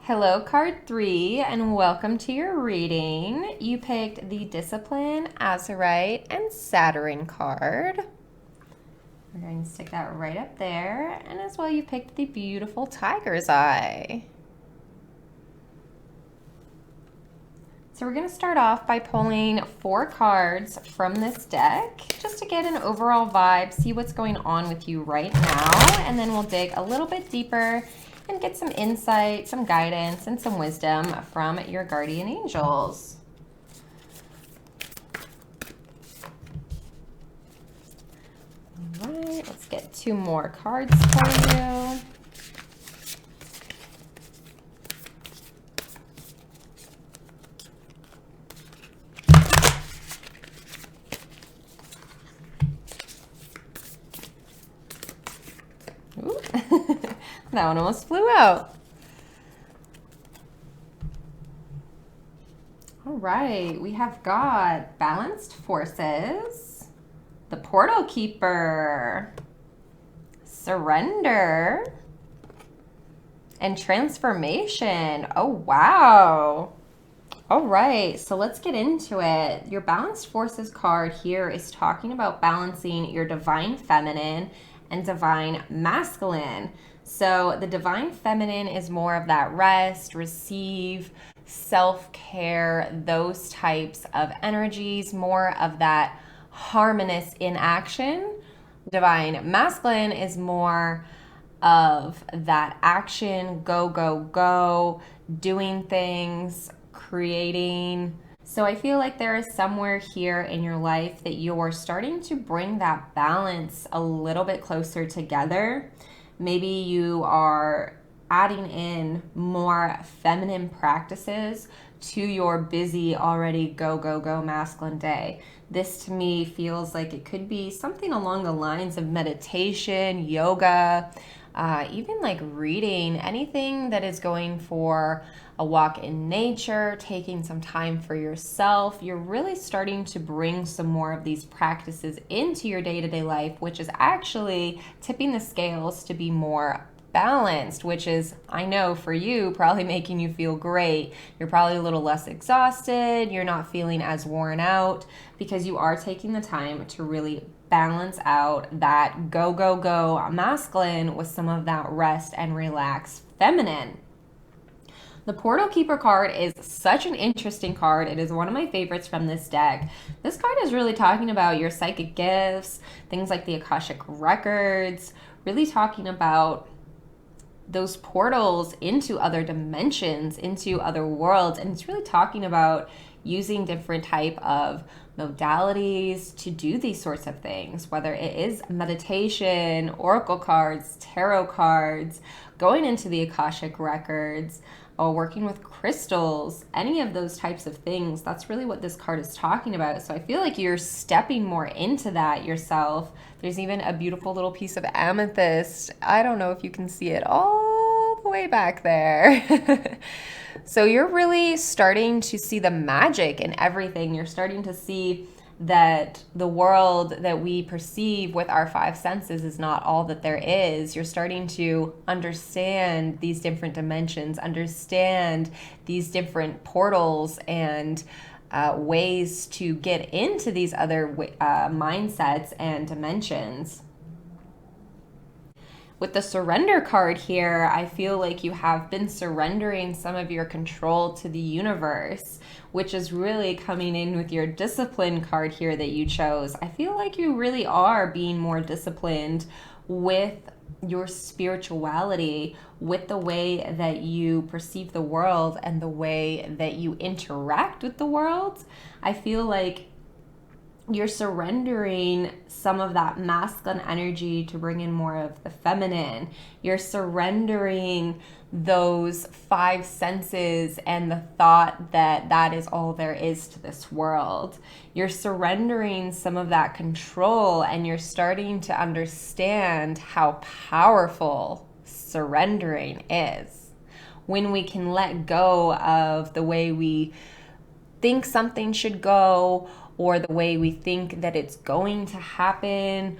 Hello, card 3, and welcome to your reading. You picked the Discipline, Azurite, and Saturn card. We're going to stick that right up there, and as well you picked the beautiful Tiger's Eye. So we're going to start off by pulling 4 cards from this deck just to get an overall vibe, see what's going on with you right now, and then we'll dig a little bit deeper and get some insight, some guidance, and some wisdom from your guardian angels. All right, let's get 2 more cards for you. Ooh. That one almost flew out. All right, we have got Balanced Forces, the Portal Keeper, Surrender, and Transformation. Oh, wow. All right, so let's get into it. Your Balanced Forces card here is talking about balancing your divine feminine and divine masculine. So the divine feminine is more of that rest, receive, self-care, those types of energies, more of that harmonious in action. Divine masculine is more of that action, go, go, go, doing things, creating. So I feel like there is somewhere here in your life that you're starting to bring that balance a little bit closer together. Maybe you are adding in more feminine practices to your busy, already go, go, go masculine day. This to me feels like it could be something along the lines of meditation, yoga, even like reading, anything that is going for a walk in nature, taking some time for yourself. You're really starting to bring some more of these practices into your day-to-day life, which is actually tipping the scales to be more balanced, which is, I know for you, probably making you feel great. You're probably a little less exhausted. You're not feeling as worn out because you are taking the time to really balance out that go, go, go masculine with some of that rest and relax feminine. The Portal Keeper card is such an interesting card. It is one of my favorites from this deck. This card is really talking about your psychic gifts, things like the Akashic Records, really talking about those portals into other dimensions, into other worlds. And it's really talking about using different type of modalities to do these sorts of things, whether it is meditation, oracle cards, tarot cards, going into the Akashic Records, or working with crystals, any of those types of things. That's really what this card is talking about. So I feel like you're stepping more into that yourself. There's even a beautiful little piece of amethyst. I don't know if you can see it all the way back there. So you're really starting to see the magic in everything. You're starting to see that the world that we perceive with our five senses is not all that there is. You're starting to understand these different dimensions, understand these different portals and ways to get into these other mindsets and dimensions. With the surrender card here, I feel like you have been surrendering some of your control to the universe, which is really coming in with your discipline card here that you chose. I feel like you really are being more disciplined with your spirituality, with the way that you perceive the world and the way that you interact with the world. I feel like you're surrendering some of that masculine energy to bring in more of the feminine. You're surrendering those five senses and the thought that that is all there is to this world. You're surrendering some of that control, and you're starting to understand how powerful surrendering is. When we can let go of the way we think something should go, or the way we think that it's going to happen,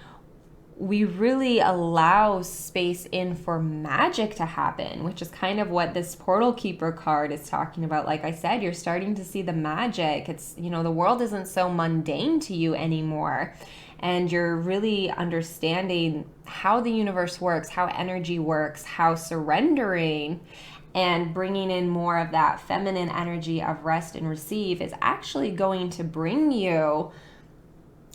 we really allow space in for magic to happen, which is kind of what this Portal Keeper card is talking about. Like I said, you're starting to see the magic. It's, you know, the world isn't so mundane to you anymore. And you're really understanding how the universe works, how energy works, how surrendering and bringing in more of that feminine energy of rest and receive is actually going to bring you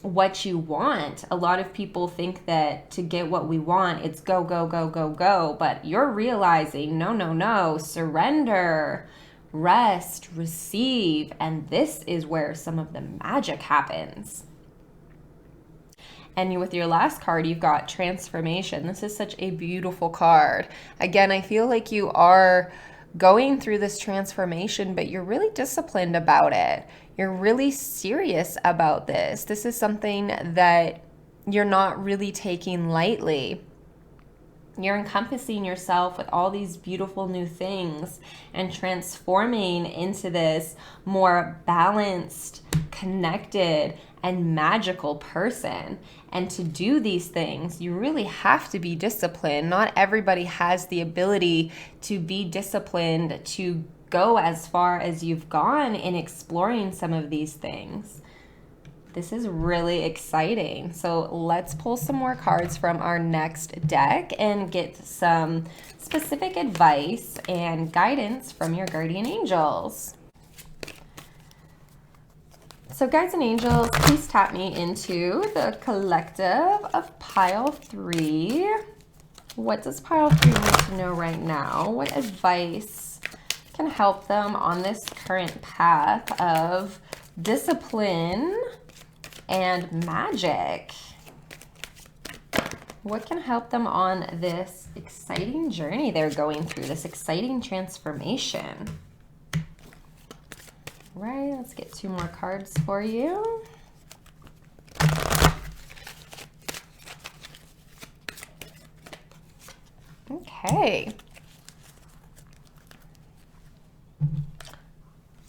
what you want. A lot of people think that to get what we want, it's go, go, go, go, go. But you're realizing, no, no, no, surrender, rest, receive. And this is where some of the magic happens. And with your last card, you've got transformation. This is such a beautiful card. Again, I feel like you are going through this transformation, but you're really disciplined about it. You're really serious about this. This is something that you're not really taking lightly. You're encompassing yourself with all these beautiful new things and transforming into this more balanced, connected, and magical person. And to do these things, you really have to be disciplined. Not everybody has the ability to be disciplined to go as far as you've gone in exploring some of these things. This is really exciting. So let's pull some more cards from our next deck and get some specific advice and guidance from your guardian angels. So guides and angels, please tap me into the collective of pile 3. What does pile 3 need to know right now? What advice can help them on this current path of discipline and magic? What can help them on this exciting journey they're going through, this exciting transformation? Right, let's get 2 more cards for you. Okay.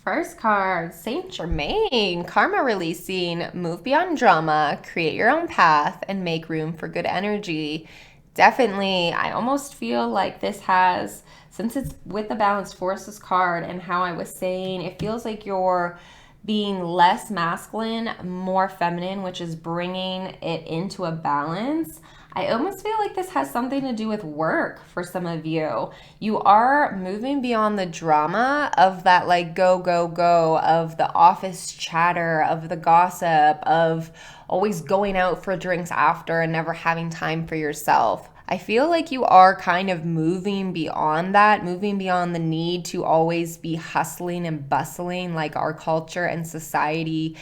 First card, Saint Germain, karma releasing, move beyond drama, create your own path, and make room for good energy. Definitely, I almost feel like this has, since it's with the Balanced Forces card and how I was saying, it feels like you're being less masculine, more feminine, which is bringing it into a balance. I almost feel like this has something to do with work for some of you. You are moving beyond the drama of that like go, go, go, of the office chatter, of the gossip, of always going out for drinks after and never having time for yourself. I feel like you are kind of moving beyond that, moving beyond the need to always be hustling and bustling like our culture and society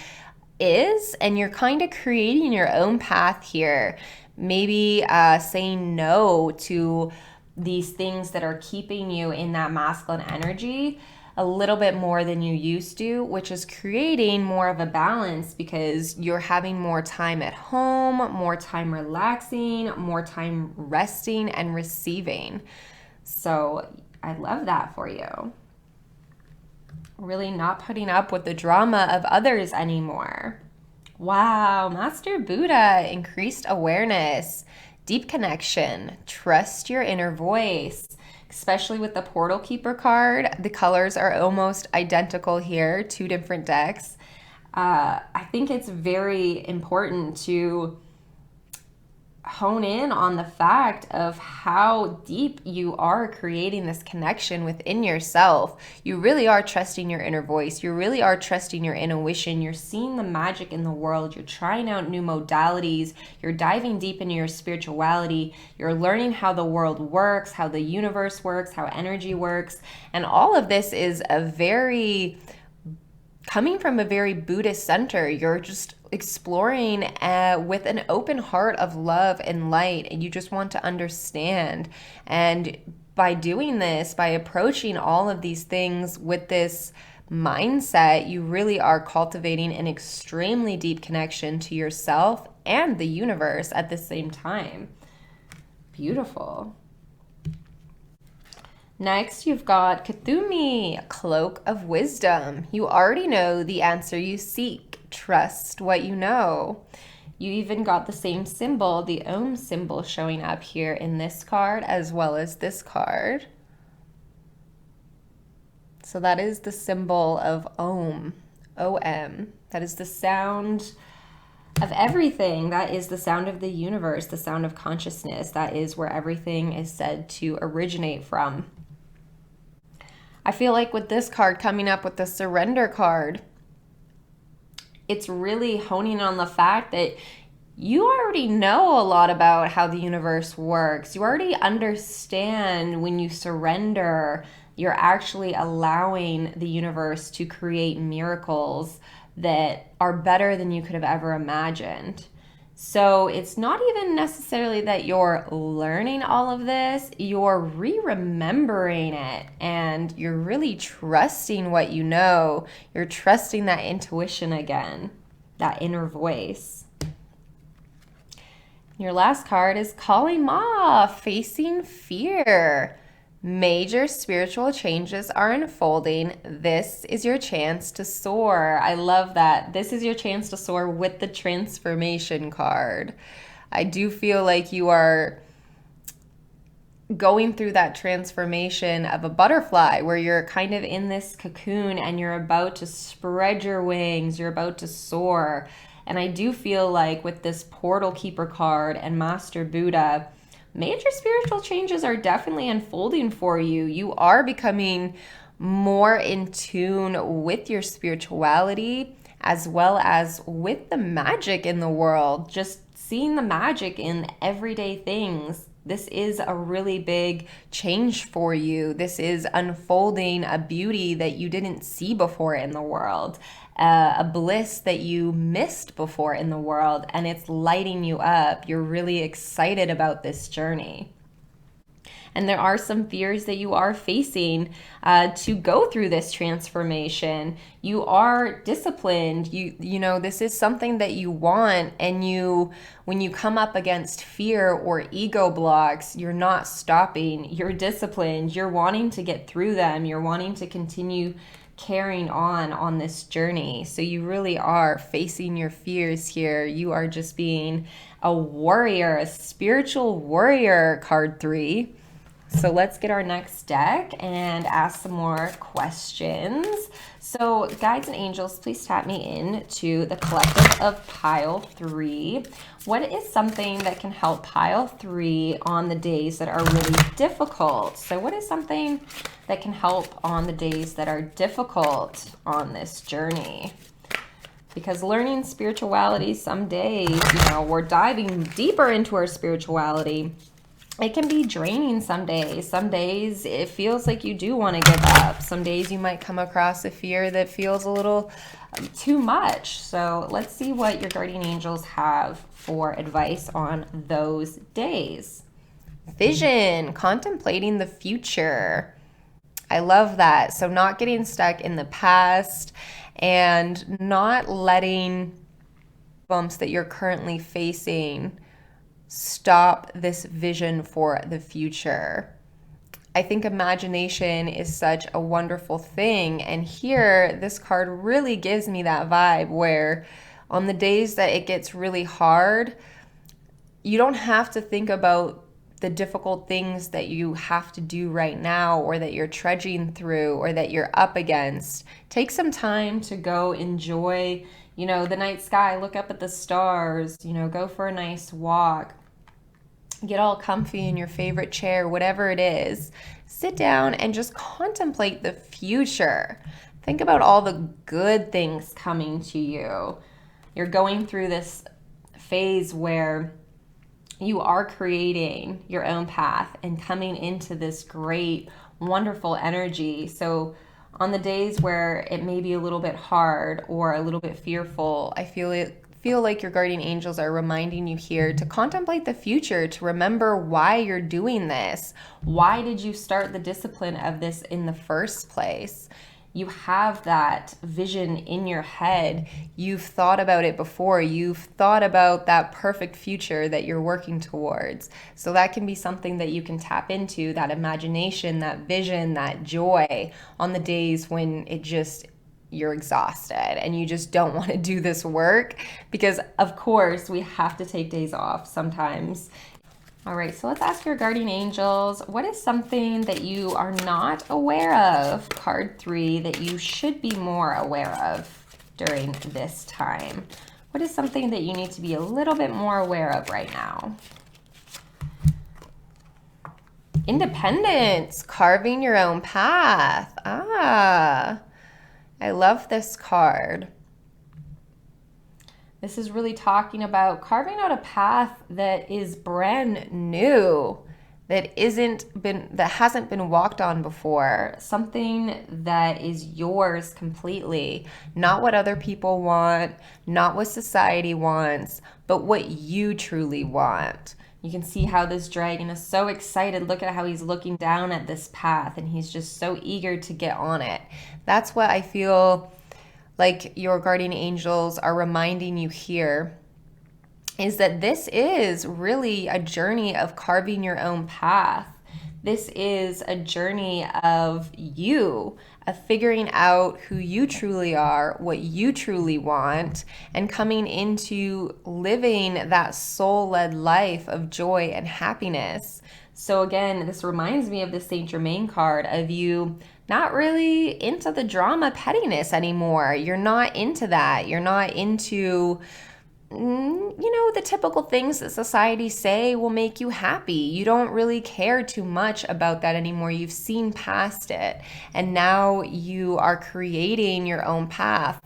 is, and you're kind of creating your own path here. Maybe saying no to these things that are keeping you in that masculine energy a little bit more than you used to, which is creating more of a balance because you're having more time at home, more time relaxing, more time resting and receiving. So I love that for you. Really not putting up with the drama of others anymore. Wow, Master Buddha, increased awareness, deep connection, trust your inner voice, especially with the Portal Keeper card. The colors are almost identical here, 2 different decks. I think it's very important to hone in on the fact of how deep you are creating this connection within yourself. You really are trusting your inner voice. You really are trusting your intuition. You're seeing the magic in the world. You're trying out new modalities. You're diving deep into your spirituality. You're learning how the world works, how the universe works, how energy works. And all of this is coming from a very Buddhist center. You're just exploring with an open heart of love and light, and you just want to understand. And by doing this, by approaching all of these things with this mindset, you really are cultivating an extremely deep connection to yourself and the universe at the same time. Beautiful. Next, you've got Kuthumi, Cloak of Wisdom. You already know the answer you seek. Trust what you know. You even got the same symbol, the Om symbol, showing up here in this card as well as this card. So that is the symbol of Om, O-M. That is the sound of everything. That is the sound of the universe, the sound of consciousness. That is where everything is said to originate from. I feel like with this card coming up with the surrender card, it's really honing on the fact that you already know a lot about how the universe works. You already understand when you surrender, you're actually allowing the universe to create miracles that are better than you could have ever imagined. So it's not even necessarily that you're learning all of this, you're re-remembering it, and you're really trusting what you know. You're trusting that intuition again, that inner voice. Your last card is Calling Ma, Facing Fear. Major spiritual changes are unfolding. This is your chance to soar. I love that. This is your chance to soar with the transformation card. I do feel like you are going through that transformation of a butterfly where you're kind of in this cocoon and you're about to spread your wings. You're about to soar. And I do feel like with this Portal Keeper card and Master Buddha, major spiritual changes are definitely unfolding for you. You are becoming more in tune with your spirituality as well as with the magic in the world. Just seeing the magic in everyday things This is a really big change for you. This is unfolding a beauty that you didn't see before in the world, a bliss that you missed before in the world, and it's lighting you up. You're really excited about this journey. And there are some fears that you are facing to go through this transformation. You are disciplined. You know, this is something that you want, and when you come up against fear or ego blocks, you're not stopping. You're disciplined. You're wanting to get through them. You're wanting to continue carrying on this journey. So you really are facing your fears here. You are just being a warrior, a spiritual warrior, card 3. So let's get our next deck and ask some more questions. So guides and angels, please tap me in to the collective of pile 3. What is something that can help pile 3 on the days that are really difficult? So what is something that can help on the days that are difficult on this journey? Because learning spirituality, some days, you know, we're diving deeper into our spirituality. It can be draining some days. Some days it feels like you do want to give up. Some days you might come across a fear that feels a little too much. So let's see what your guardian angels have for advice on those days. Vision, contemplating the future. I love that. So not getting stuck in the past and not letting bumps that you're currently facing stop this vision for the future. I think imagination is such a wonderful thing. And here, this card really gives me that vibe where on the days that it gets really hard, you don't have to think about the difficult things that you have to do right now or that you're trudging through or that you're up against. Take some time to go enjoy, you know, the night sky, look up at the stars, you know, go for a nice walk. Get all comfy in your favorite chair, whatever it is. Sit down and just contemplate the future. Think about all the good things coming to you. You're going through this phase where you are creating your own path and coming into this great, wonderful energy. So on the days where it may be a little bit hard or a little bit fearful, I feel like your guardian angels are reminding you here to contemplate the future, to remember why you're doing this. Why did you start the discipline of this in the first place? You have that vision in your head. You've thought about it before. You've thought about that perfect future that you're working towards. So that can be something that you can tap into, that imagination, that vision, that joy on the days when you're exhausted and you just don't want to do this work, because of course we have to take days off sometimes. All right, so let's ask your guardian angels, what is something that you are not aware of, card 3, that you should be more aware of during this time? What is something that you need to be a little bit more aware of right now? Independence, carving your own path. I love this card. This is really talking about carving out a path that is brand new, that hasn't been walked on before, something that is yours completely, not what other people want, not what society wants, but what you truly want. You can see how this dragon is so excited. Look at how he's looking down at this path and he's just so eager to get on it. That's what I feel like your guardian angels are reminding you here, is that this is really a journey of carving your own path. This is a journey of you, of figuring out who you truly are, what you truly want, and coming into living that soul-led life of joy and happiness. So again, this reminds me of the Saint Germain card, of you not really into the drama pettiness anymore. You're not into that. You're not into, the typical things that society say will make you happy. You don't really care too much about that anymore. You've seen past it. And now you are creating your own path.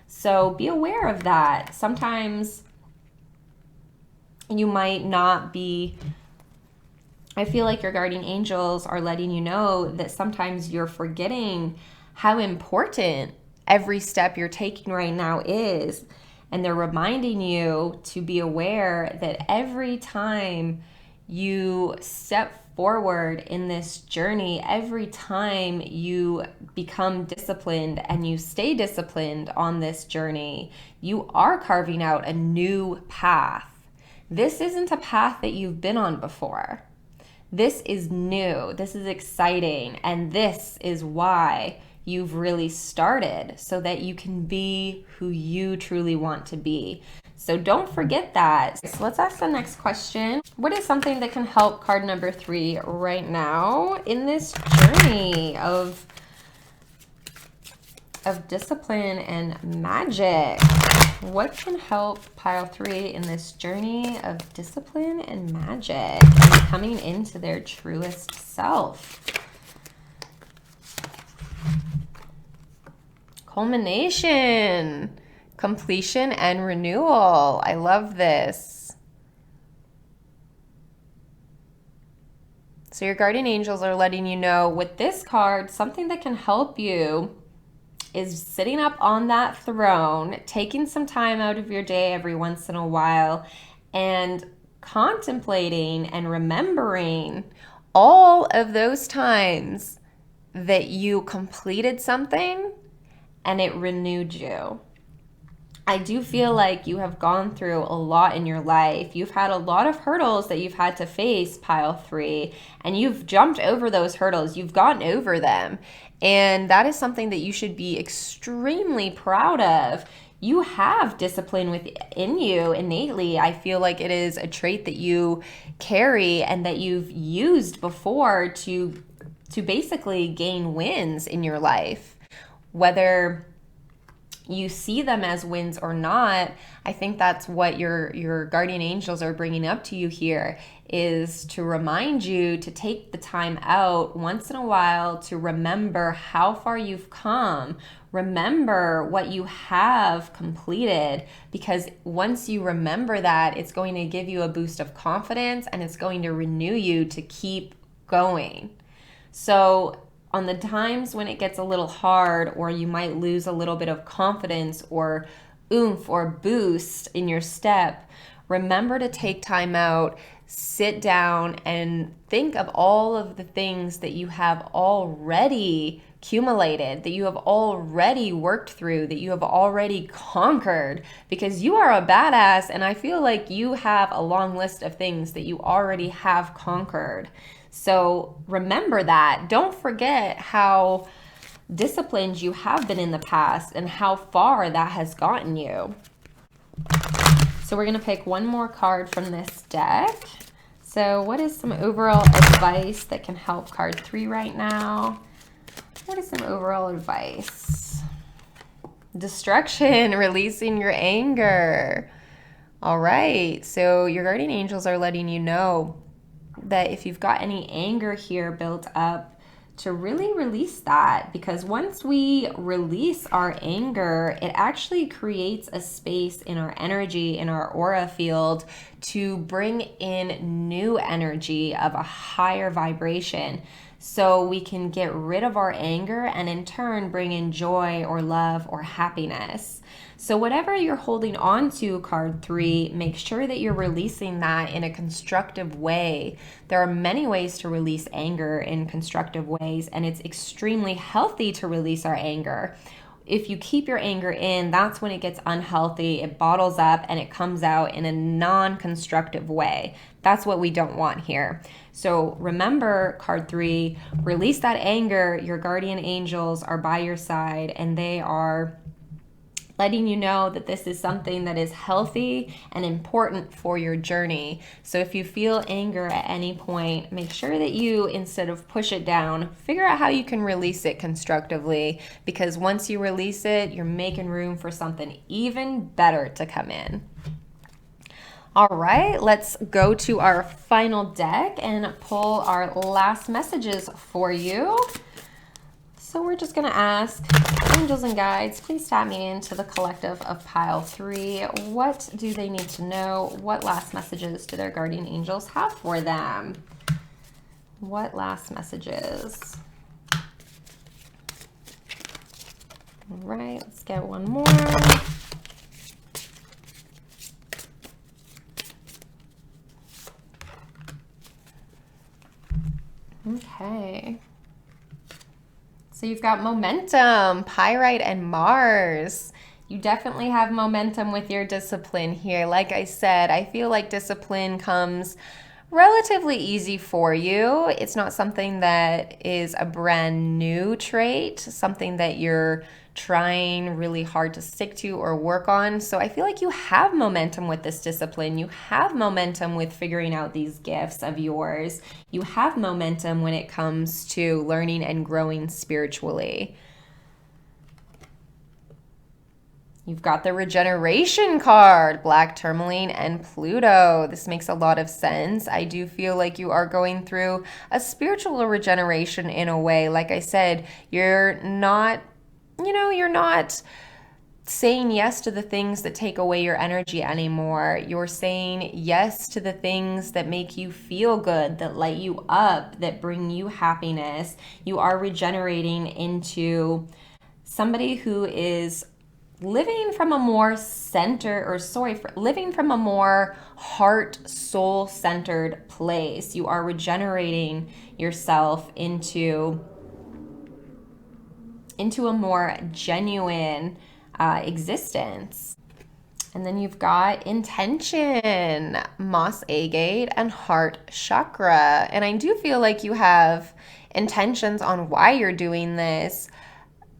So be aware of that. Sometimes you might not be I feel like your guardian angels are letting you know that sometimes you're forgetting how important every step you're taking right now is. And they're reminding you to be aware that every time you step forward in this journey, every time you become disciplined and you stay disciplined on this journey, you are carving out a new path. This isn't a path that you've been on before. This is new, this is exciting, and this is why you've really started, so that you can be who you truly want to be. So don't forget that. So let's ask the next question. What is something that can help card number 3 right now in this journey of discipline and magic? What can help pile 3 in this journey of discipline and magic and coming into their truest self? Culmination, completion, and renewal. I love this. So your guardian angels are letting you know with this card, something that can help you is sitting up on that throne, taking some time out of your day every once in a while, and contemplating and remembering all of those times that you completed something and it renewed you. I do feel like you have gone through a lot in your life. You've had a lot of hurdles that you've had to face, pile 3, and you've jumped over those hurdles. You've gotten over them. And that is something that you should be extremely proud of. You have discipline within you innately. I feel like it is a trait that you carry and that you've used before to basically gain wins in your life. Whether you see them as wins or not, I think that's what your guardian angels are bringing up to you here, is to remind you to take the time out once in a while to remember how far you've come. Remember what you have completed, because once you remember that, it's going to give you a boost of confidence and it's going to renew you to keep going. So on the times when it gets a little hard, or you might lose a little bit of confidence or oomph or boost in your step, remember to take time out, sit down, and think of all of the things that you have already accumulated, that you have already worked through, that you have already conquered, because you are a badass, and I feel like you have a long list of things that you already have conquered. So remember that. Don't forget how disciplined you have been in the past and how far that has gotten you. So we're going to pick one more card from this deck. So what is some overall advice that can help card 3 right now? What is some overall advice? Destruction, releasing your anger. All right, so your guardian angels are letting you know that if you've got any anger here built up, to really release that, because once we release our anger, it actually creates a space in our energy, in our aura field, to bring in new energy of a higher vibration. So we can get rid of our anger and in turn bring in joy or love or happiness. So whatever you're holding on to, card 3, make sure that you're releasing that in a constructive way. There are many ways to release anger in constructive ways, and it's extremely healthy to release our anger. If you keep your anger in, that's when it gets unhealthy, it bottles up, and it comes out in a non-constructive way. That's what we don't want here. So remember, card 3, release that anger. Your guardian angels are by your side, and they are letting you know that this is something that is healthy and important for your journey. So if you feel anger at any point, make sure that you, instead of push it down, figure out how you can release it constructively, because once you release it, you're making room for something even better to come in. All right, let's go to our final deck and pull our last messages for you. So we're just going to ask, angels and guides, please tap me into the collective of pile 3. What do they need to know? What last messages do their guardian angels have for them? What last messages? All right, let's get one more. Okay. So you've got momentum, Pyrite and Mars. You definitely have momentum with your discipline here. Like I said, I feel like discipline comes relatively easy for you. It's not something that is a brand new trait, something that you're trying really hard to stick to or work on. So I feel like you have momentum with this discipline. You have momentum with figuring out these gifts of yours. You have momentum when it comes to learning and growing spiritually. You've got the regeneration card, Black Tourmaline and Pluto. This makes a lot of sense. I do feel like you are going through a spiritual regeneration in a way. Like I said, you're not saying yes to the things that take away your energy anymore. You're saying yes to the things that make you feel good, that light you up, that bring you happiness. You are regenerating into somebody who is living from a more living from a more heart, soul centered place. You are regenerating yourself into a more genuine existence. And then you've got intention, Moss Agate, and heart chakra. And I do feel like you have intentions on why you're doing this.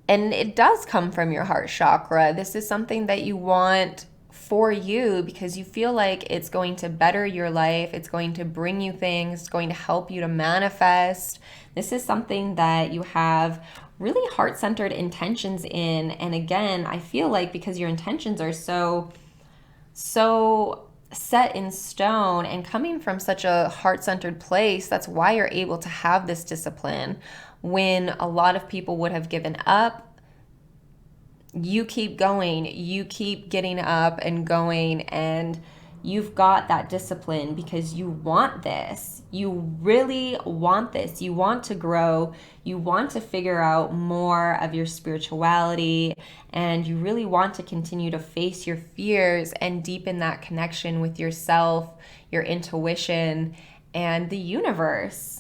And it does come from your heart chakra. This is something that you want for you because you feel like it's going to better your life. It's going to bring you things. It's going to help you to manifest. This is something that you have really heart-centered intentions in. And again, I feel like because your intentions are so set in stone and coming from such a heart-centered place, that's why you're able to have this discipline. When a lot of people would have given up, you keep going, you keep getting up and going, and you've got that discipline because you want this. You really want this. You want to grow. You want to figure out more of your spirituality, and you really want to continue to face your fears and deepen that connection with yourself, your intuition, and the universe.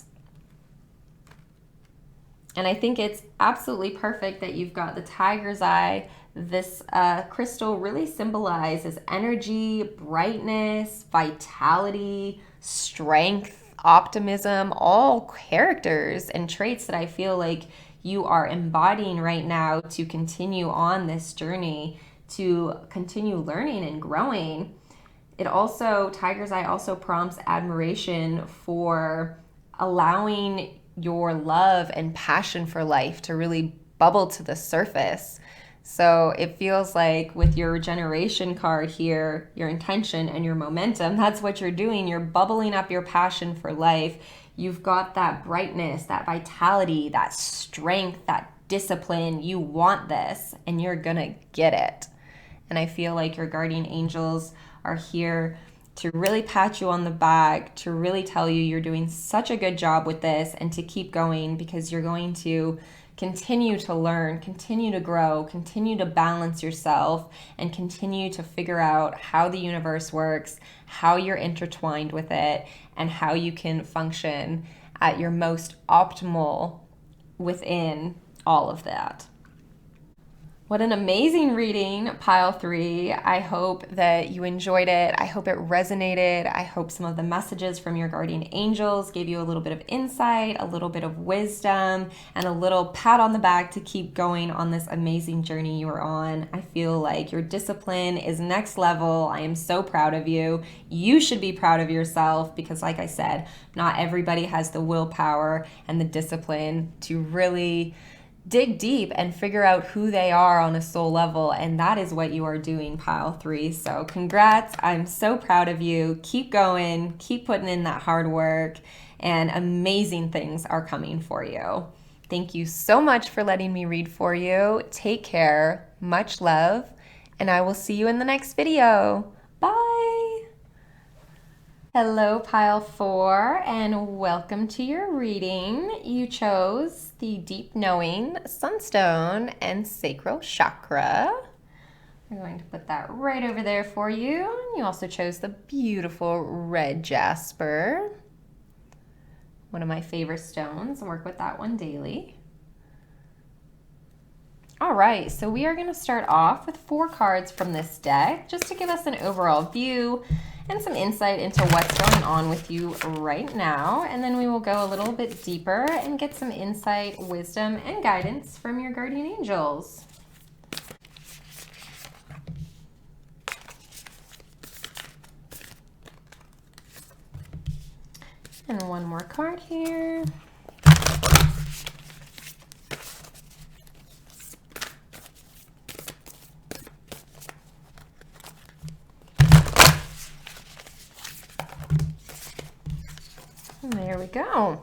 And I think it's absolutely perfect that you've got the tiger's eye. This crystal really symbolizes energy, brightness, vitality, strength, optimism, all characters and traits that I feel like you are embodying right now to continue on this journey, to continue learning and growing. Tiger's eye also prompts admiration for allowing your love and passion for life to really bubble to the surface. So it feels like with your regeneration card here, your intention and your momentum, that's what you're doing. You're bubbling up your passion for life. You've got that brightness, that vitality, that strength, that discipline. You want this and you're gonna get it. And I feel like your guardian angels are here to really pat you on the back, to really tell you you're doing such a good job with this, and to keep going because you're going to continue to learn, continue to grow, continue to balance yourself, and continue to figure out how the universe works, how you're intertwined with it, and how you can function at your most optimal within all of that. What an amazing reading, Pile 3. I hope that you enjoyed it. I hope it resonated. I hope some of the messages from your guardian angels gave you a little bit of insight, a little bit of wisdom, and a little pat on the back to keep going on this amazing journey you are on. I feel like your discipline is next level. I am so proud of you. You should be proud of yourself because, like I said, not everybody has the willpower and the discipline to really dig deep and figure out who they are on a soul level, and that is what you are doing, Pile 3. So congrats. I'm so proud of you. Keep going, keep putting in that hard work, and amazing things are coming for you. Thank you so much for letting me read for you. Take care, much love, and I will see you in the next video. Bye. Hello, pile 4, and welcome to your reading. You chose the Deep Knowing, Sunstone, and Sacral Chakra. We're going to put that right over there for you. You also chose the beautiful Red Jasper, one of my favorite stones. I work with that one daily. All right, so we are going to start off with 4 cards from this deck just to give us an overall view and some insight into what's going on with you right now. And then we will go a little bit deeper and get some insight, wisdom, and guidance from your guardian angels. And one more card here. And there we go.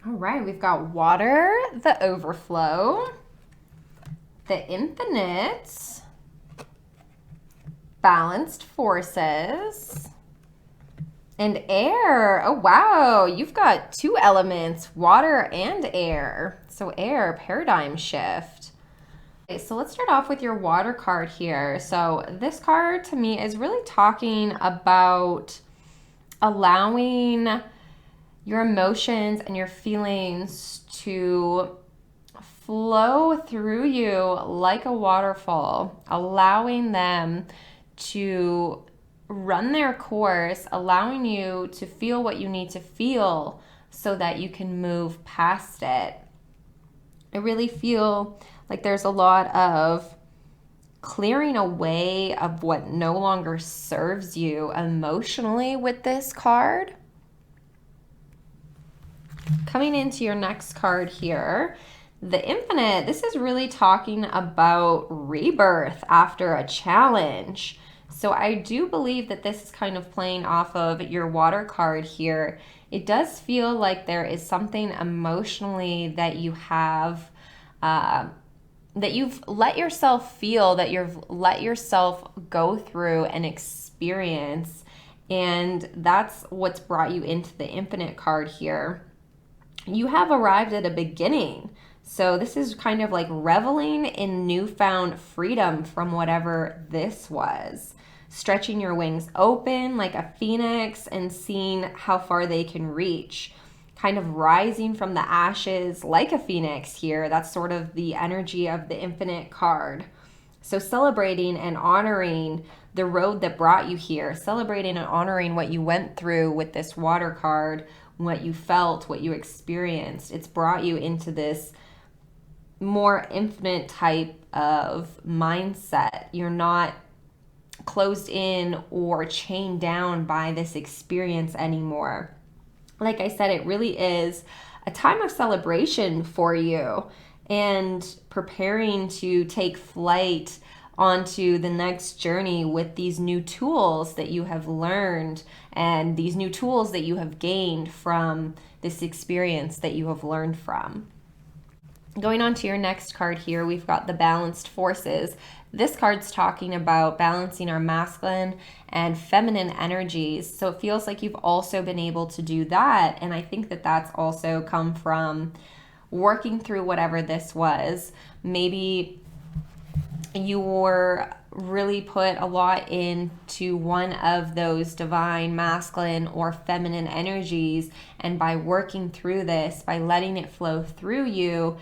All right, we've got water, the overflow, the infinite, balanced forces, and air. Oh, wow, you've got 2 elements, water and air. So air, paradigm shift. Okay, so let's start off with your water card here. So this card to me is really talking about allowing your emotions and your feelings to flow through you like a waterfall, allowing them to run their course, allowing you to feel what you need to feel so that you can move past it. I really feel like there's a lot of clearing away of what no longer serves you emotionally with this card. Coming into your next card here, the infinite, this is really talking about rebirth after a challenge. So I do believe that this is kind of playing off of your water card here. It does feel like there is something emotionally that you have, that you've let yourself feel, that you've let yourself go through and experience. And that's what's brought you into the infinite card here. You have arrived at a beginning. So this is kind of like reveling in newfound freedom from whatever this was. Stretching your wings open like a phoenix and seeing how far they can reach. Kind of rising from the ashes like a phoenix here. That's sort of the energy of the infinite card. So celebrating and honoring the road that brought you here. Celebrating and honoring what you went through with this water card, what you felt, what you experienced. It's brought you into this more infinite type of mindset. You're not closed in or chained down by this experience anymore. Like I said, it really is a time of celebration for you and preparing to take flight onto the next journey with these new tools that you have learned and these new tools that you have gained from this experience that you have learned from. Going on to your next card here, we've got the balanced forces. This card's talking about balancing our masculine and feminine energies. So it feels like you've also been able to do that. And I think that that's also come from working through whatever this was. Maybe you were really put a lot into one of those divine masculine or feminine energies. And by working through this, by letting it flow through you,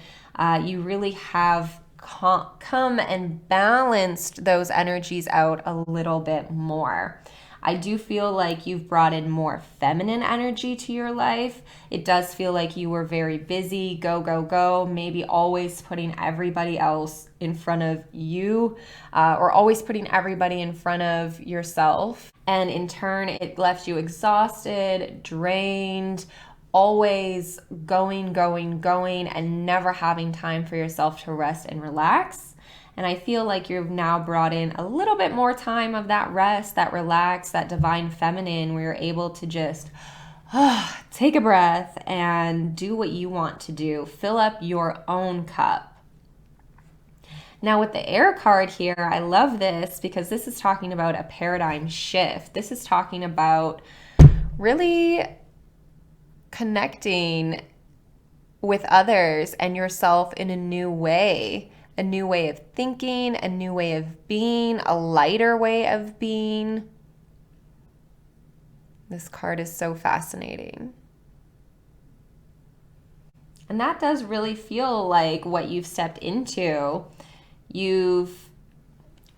you really have come and balanced those energies out a little bit more. I do feel like you've brought in more feminine energy to your life. It does feel like you were very busy, go, go, go, maybe always putting everybody else in front of you, or always putting everybody in front of yourself. And in turn, it left you exhausted, drained, always going, and never having time for yourself to rest and relax. And I feel like you've now brought in a little bit more time of that rest, that relax, that divine feminine, where you're able to just take a breath and do what you want to do. Fill up your own cup. Now with the air card here, I love this because this is talking about a paradigm shift. This is talking about really connecting with others and yourself in a new way of thinking, a new way of being, a lighter way of being. This card is so fascinating. And that does really feel like what you've stepped into. You've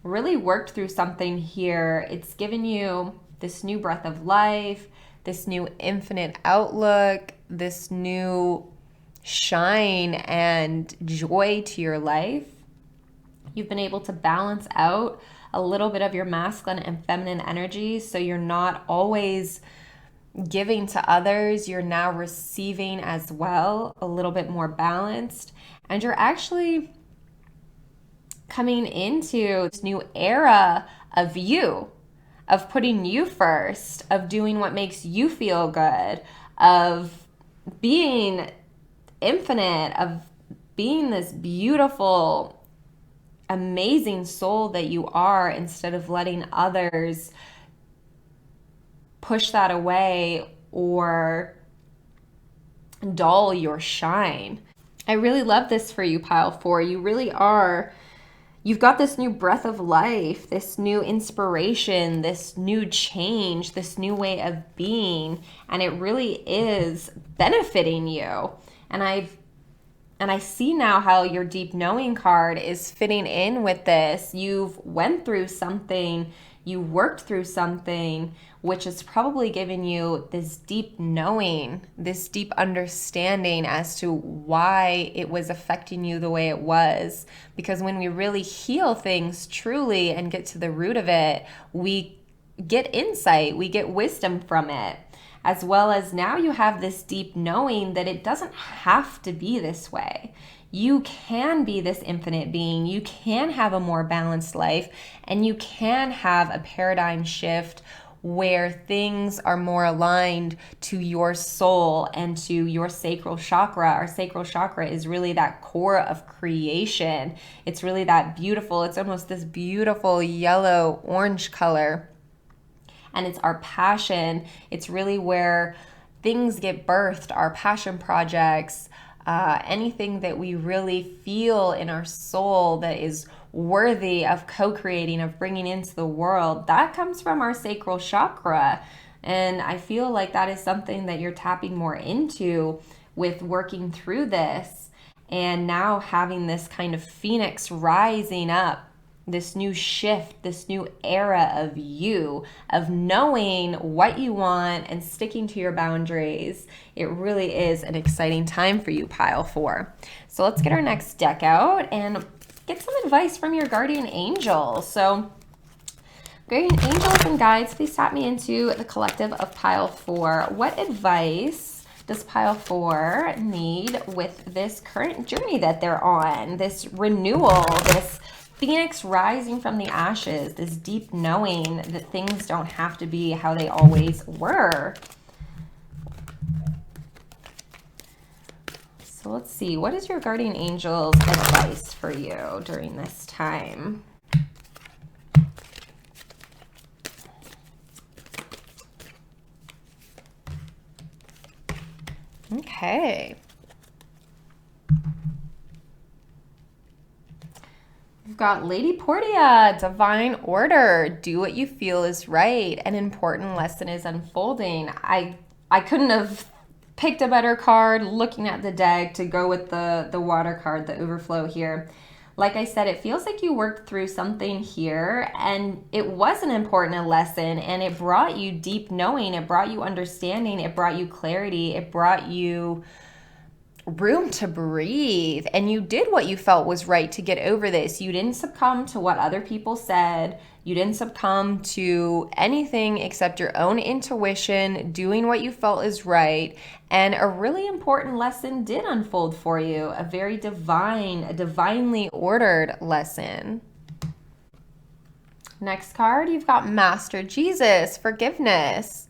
really worked through something here. It's given you this new breath of life, this new infinite outlook, this new shine and joy to your life. You've been able to balance out a little bit of your masculine and feminine energy, so you're not always giving to others, you're now receiving as well, a little bit more balanced, and you're actually coming into this new era of you, of putting you first, of doing what makes you feel good, of being infinite, of being this beautiful, amazing soul that you are, instead of letting others push that away or dull your shine. I really love this for you, Pile 4. You really are. You've got this new breath of life, this new inspiration, this new change, this new way of being, and it really is benefiting you. And I see now how your deep knowing card is fitting in with this. You've went through something, you worked through something, which has probably given you this deep knowing, this deep understanding as to why it was affecting you the way it was. Because when we really heal things truly and get to the root of it, we get insight, we get wisdom from it. As well as now you have this deep knowing that it doesn't have to be this way. You can be this infinite being, you can have a more balanced life, and you can have a paradigm shift where things are more aligned to your soul and to your sacral chakra. Our sacral chakra is really that core of creation. It's really that beautiful, it's almost this beautiful yellow orange color. And it's our passion. It's really where things get birthed, our passion projects, anything that we really feel in our soul that is worthy of co-creating, of bringing into the world, that comes from our sacral chakra. And I feel like that is something that you're tapping more into with working through this. And now having this kind of phoenix rising up, this new shift, this new era of you, of knowing what you want and sticking to your boundaries. It really is an exciting time for you, Pile 4. So let's get our next deck out and get some advice from your guardian angels. So guardian angels and guides, please tap me into the collective of Pile 4. What advice does Pile 4 need with this current journey that they're on? This renewal, this phoenix rising from the ashes, this deep knowing that things don't have to be how they always were. So let's see, what is your guardian angel's advice for you during this time? Okay. We've got Lady Portia, divine order. Do what you feel is right. An important lesson is unfolding. I couldn't have picked a better card looking at the deck to go with the water card, the overflow here. Like I said, it feels like you worked through something here and it was an important lesson and it brought you deep knowing, it brought you understanding, it brought you clarity, it brought you room to breathe, and you did what you felt was right to get over this. You didn't succumb to what other people said. You didn't succumb to anything except your own intuition, doing what you felt is right. And a really important lesson did unfold for you, a very divine, a divinely ordered lesson. Next card, you've got Master Jesus, forgiveness.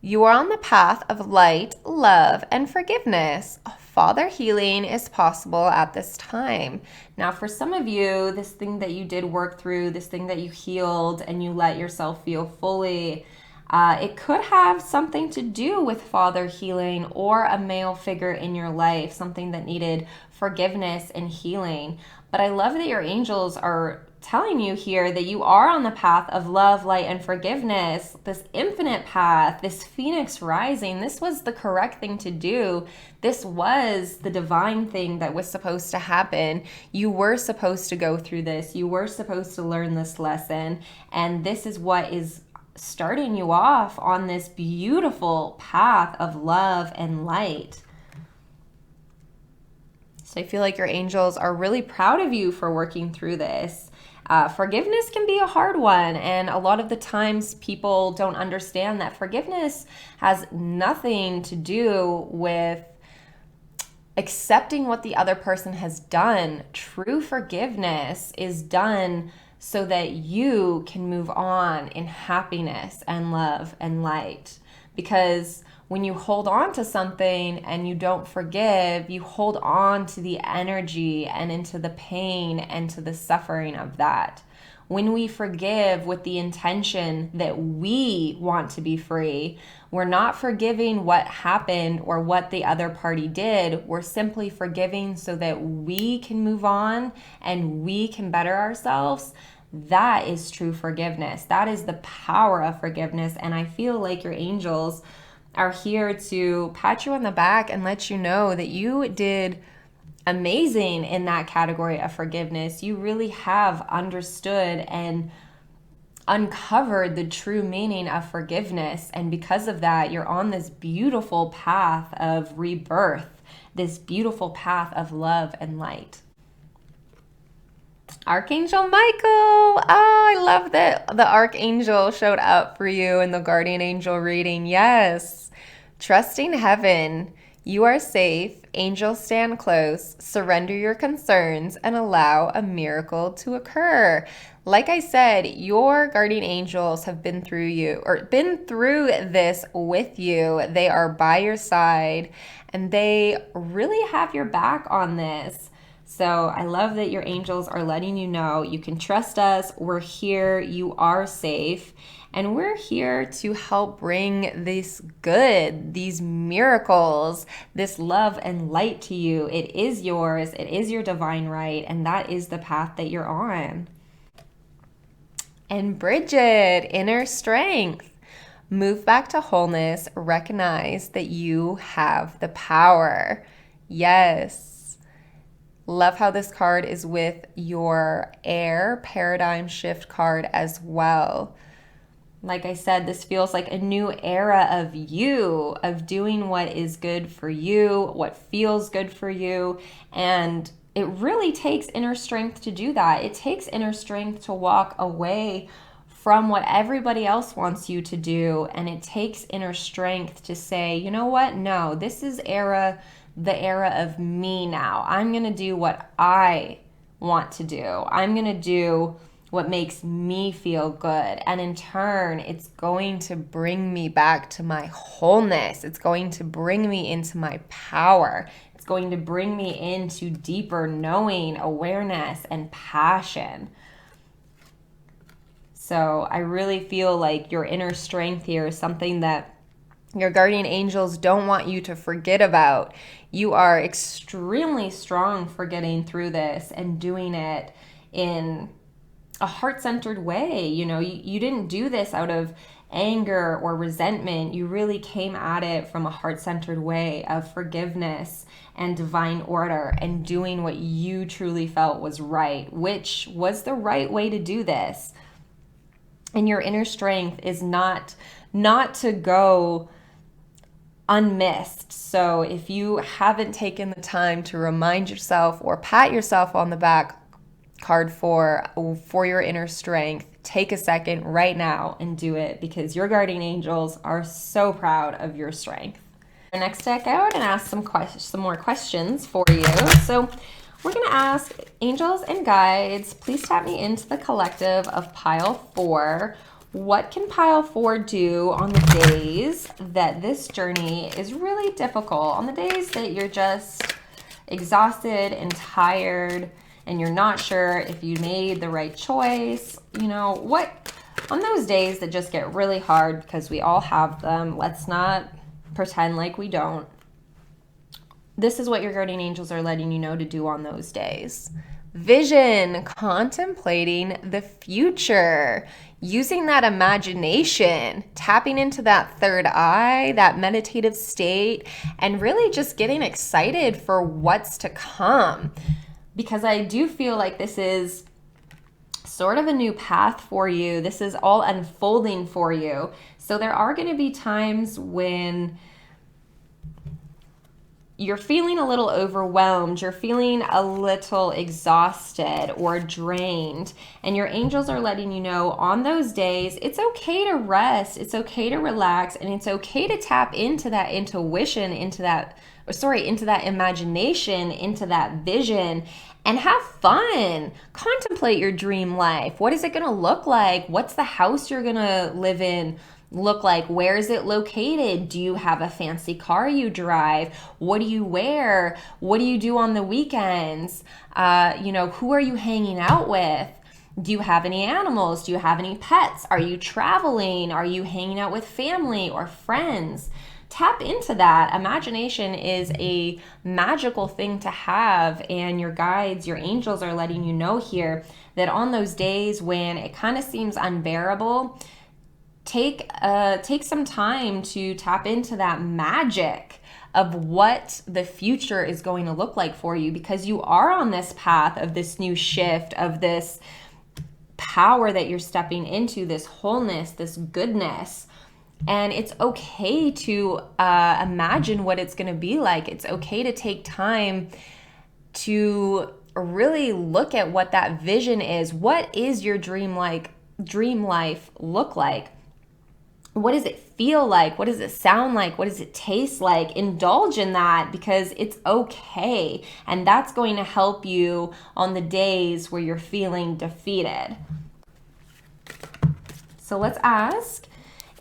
You are on the path of light, love, and forgiveness. Father healing is possible at this time. Now, for some of you, this thing that you did work through, this thing that you healed and you let yourself feel fully, it could have something to do with father healing or a male figure in your life, something that needed forgiveness and healing. But I love that your angels are telling you here that you are on the path of love, light, and forgiveness, this infinite path, this phoenix rising. This was the correct thing to do. This was the divine thing that was supposed to happen. You were supposed to go through this. You were supposed to learn this lesson. And this is what is starting you off on this beautiful path of love and light. So I feel like your angels are really proud of you for working through this. Forgiveness can be a hard one, and a lot of the times people don't understand that forgiveness has nothing to do with accepting what the other person has done. True forgiveness is done so that you can move on in happiness and love and light. Because when you hold on to something and you don't forgive, you hold on to the energy and into the pain and to the suffering of that. When we forgive with the intention that we want to be free, we're not forgiving what happened or what the other party did. We're simply forgiving so that we can move on and we can better ourselves. That is true forgiveness. That is the power of forgiveness. And I feel like your angels are here to pat you on the back and let you know that you did amazing in that category of forgiveness. You really have understood and uncovered the true meaning of forgiveness. And because of that, you're on this beautiful path of rebirth, this beautiful path of love and light. Archangel Michael. Oh, I love that the Archangel showed up for you in the Guardian Angel reading. Yes. Trusting heaven. You are safe. Angels stand close. Surrender your concerns and allow a miracle to occur. Like I said, your guardian angels have been through this with you. They are by your side and they really have your back on this. So I love that your angels are letting you know you can trust us. We're here. You are safe. And we're here to help bring this good, these miracles, this love and light to you. It is yours. It is your divine right. And that is the path that you're on. And Bridget, inner strength. Move back to wholeness. Recognize that you have the power. Yes. Love how this card is with your air paradigm shift card as well. Like I said, this feels like a new era of you, of doing what is good for you, what feels good for you. And it really takes inner strength to do that. It takes inner strength to walk away from what everybody else wants you to do. And it takes inner strength to say, you know what? No, this is the era of me now. I'm going to do what I want to do. I'm going to do what makes me feel good. And in turn, it's going to bring me back to my wholeness. It's going to bring me into my power. It's going to bring me into deeper knowing, awareness, and passion. So I really feel like your inner strength here is something that your guardian angels don't want you to forget about. You are extremely strong for getting through this and doing it in a heart-centered way. You know, you didn't do this out of anger or resentment. You really came at it from a heart-centered way of forgiveness and divine order and doing what you truly felt was right, which was the right way to do this. And your inner strength is not to go unmissed. So if you haven't taken the time to remind yourself or pat yourself on the back card for your inner strength, take a second right now and do it, because your guardian angels are so proud of your strength. Next deck out and ask some more questions for you. So we're going to ask angels and guides, please tap me into the collective of pile 4. What can pile 4 do on the days that this journey is really difficult? On the days that you're just exhausted and tired and you're not sure if you made the right choice? You know, what on those days that just get really hard, because we all have them, let's not pretend like we don't. This is what your guardian angels are letting you know to do on those days. Vision, contemplating the future, using that imagination, tapping into that third eye, that meditative state, and really just getting excited for what's to come. Because I do feel like this is sort of a new path for you. This is all unfolding for you. So there are going to be times when you're feeling a little overwhelmed, you're feeling a little exhausted or drained, and your angels are letting you know on those days it's okay to rest, it's okay to relax, and it's okay to tap into that intuition, into that imagination, into that vision, and have fun. Contemplate your dream life. What is it going to look like? What's the house you're going to live in look like? Where is it located? Do you have a fancy car you drive? What do you wear? What do you do on the weekends? Who are you hanging out with? Do you have any animals? Do you have any pets? Are you traveling? Are you hanging out with family or friends? Tap into that. Imagination is a magical thing to have, and your guides, your angels are letting you know here that on those days when it kind of seems unbearable, take some time to tap into that magic of what the future is going to look like for you, because you are on this path of this new shift, of this power that you're stepping into, this wholeness, this goodness. And it's okay to imagine what it's going to be like. It's okay to take time to really look at what that vision is. What is your dream life look like? What does it feel like? What does it sound like? What does it taste like? Indulge in that, because it's okay. And that's going to help you on the days where you're feeling defeated. So let's ask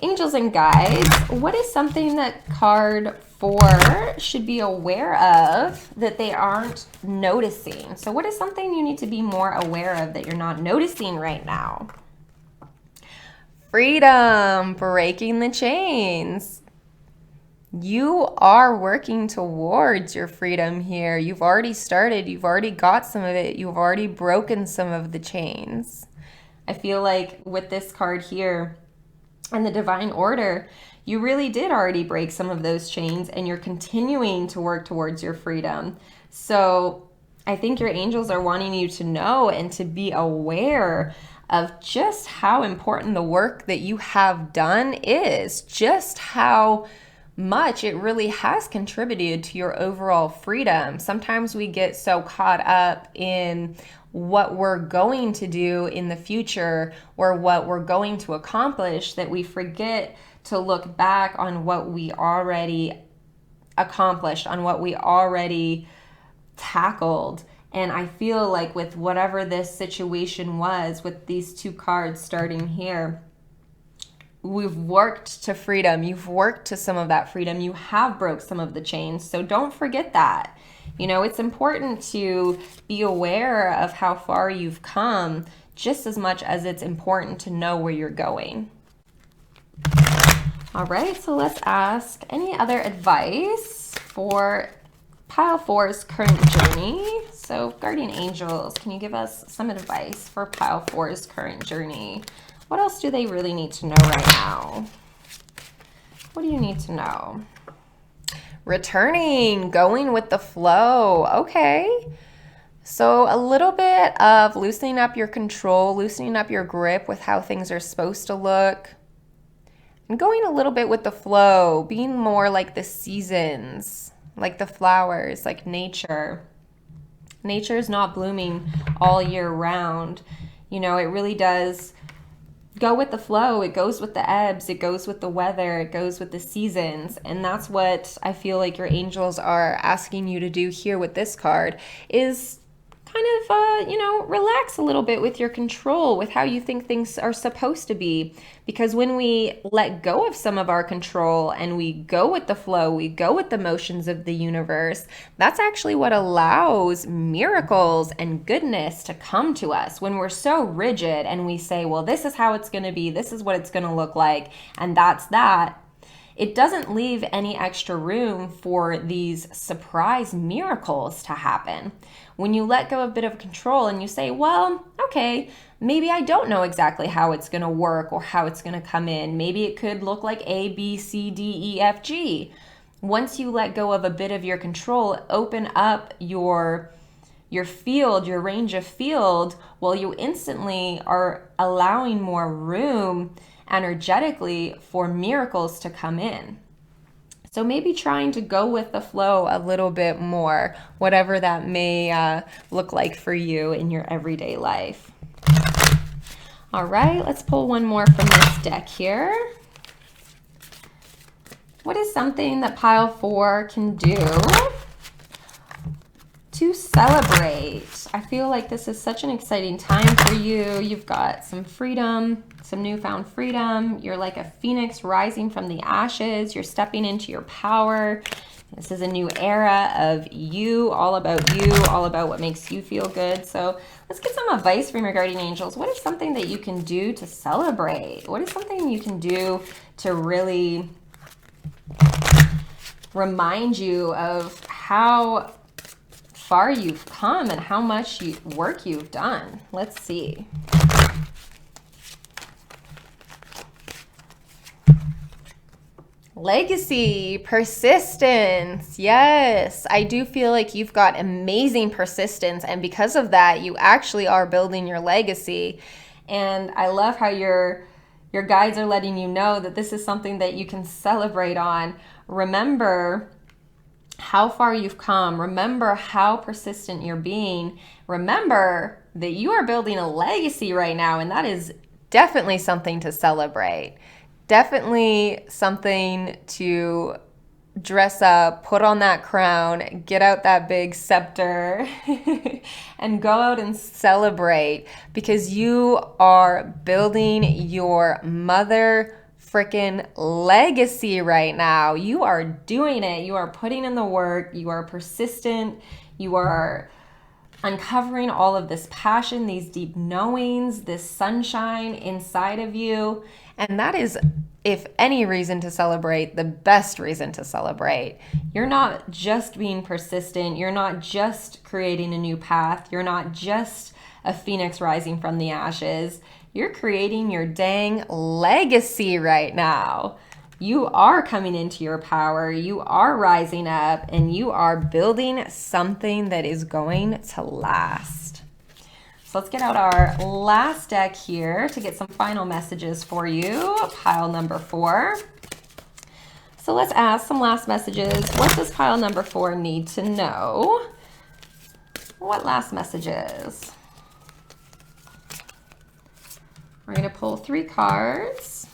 angels and guides, what is something that card 4 should be aware of that they aren't noticing? So what is something you need to be more aware of that you're not noticing right now? Freedom, breaking the chains. You are working towards your freedom here. You've already started. You've already got some of it. You've already broken some of the chains. I feel like with this card here and the divine order, you really did already break some of those chains, and you're continuing to work towards your freedom. So I think your angels are wanting you to know and to be aware of just how important the work that you have done is, just how much it really has contributed to your overall freedom. Sometimes we get so caught up in what we're going to do in the future or what we're going to accomplish that we forget to look back on what we already accomplished, on what we already tackled. And I feel like with whatever this situation was, with these 2 cards starting here, we've worked to freedom. You've worked to some of that freedom. You have broke some of the chains. So don't forget that. You know, it's important to be aware of how far you've come just as much as it's important to know where you're going. All right, so let's ask any other advice for Pile 4's current journey. So guardian angels, can you give us some advice for Pile 4's current journey? What else do they really need to know right now? What do you need to know? Returning, going with the flow. Okay. So a little bit of loosening up your control, loosening up your grip with how things are supposed to look. And going a little bit with the flow, being more like the seasons, like the flowers, like nature. Nature is not blooming all year round. You know, it really does go with the flow. It goes with the ebbs. It goes with the weather. It goes with the seasons. And that's what I feel like your angels are asking you to do here with this card, is kind of, relax a little bit with your control, with how you think things are supposed to be. Because when we let go of some of our control and we go with the flow, we go with the motions of the universe, that's actually what allows miracles and goodness to come to us. When we're so rigid and we say, well, this is how it's going to be, this is what it's going to look like, and that's that, it doesn't leave any extra room for these surprise miracles to happen. When you let go of a bit of control and you say, well, okay, maybe I don't know exactly how it's going to work or how it's going to come in. Maybe it could look like A, B, C, D, E, F, G. Once you let go of a bit of your control, open up your field, your range of field, well, you instantly are allowing more room energetically for miracles to come in. So maybe trying to go with the flow a little bit more, whatever that may look like for you in your everyday life. All right, let's pull one more from this deck here. What is something that pile 4 can do to celebrate? I feel like this is such an exciting time for you. You've got some freedom, some newfound freedom. You're like a phoenix rising from the ashes. You're stepping into your power. This is a new era of you, all about what makes you feel good. So let's get some advice from your guardian angels. What is something that you can do to celebrate? What is something you can do to really remind you of how far you've come and how much work you've done? Let's see. Legacy, persistence. Yes, I do feel like you've got amazing persistence, and because of that, you actually are building your legacy. And I love how your guides are letting you know that this is something that you can celebrate on. Remember how far you've come. Remember how persistent you're being. Remember that you are building a legacy right now, and that is definitely something to celebrate. Definitely something to dress up, put on that crown, get out that big scepter, and go out and celebrate, because you are building your mother freaking legacy right now. You are doing it. You are putting in the work. You are persistent. You are uncovering all of this passion, these deep knowings, this sunshine inside of you. And that is, if any reason to celebrate, the best reason to celebrate. You're not just being persistent. You're not just creating a new path. You're not just a phoenix rising from the ashes. You're creating your dang legacy right now. You are coming into your power. You are rising up, and you are building something that is going to last. So let's get out our last deck here to get some final messages for you. Pile number 4. So let's ask some last messages. What does pile number 4 need to know? What last messages? We're going to pull 3 cards.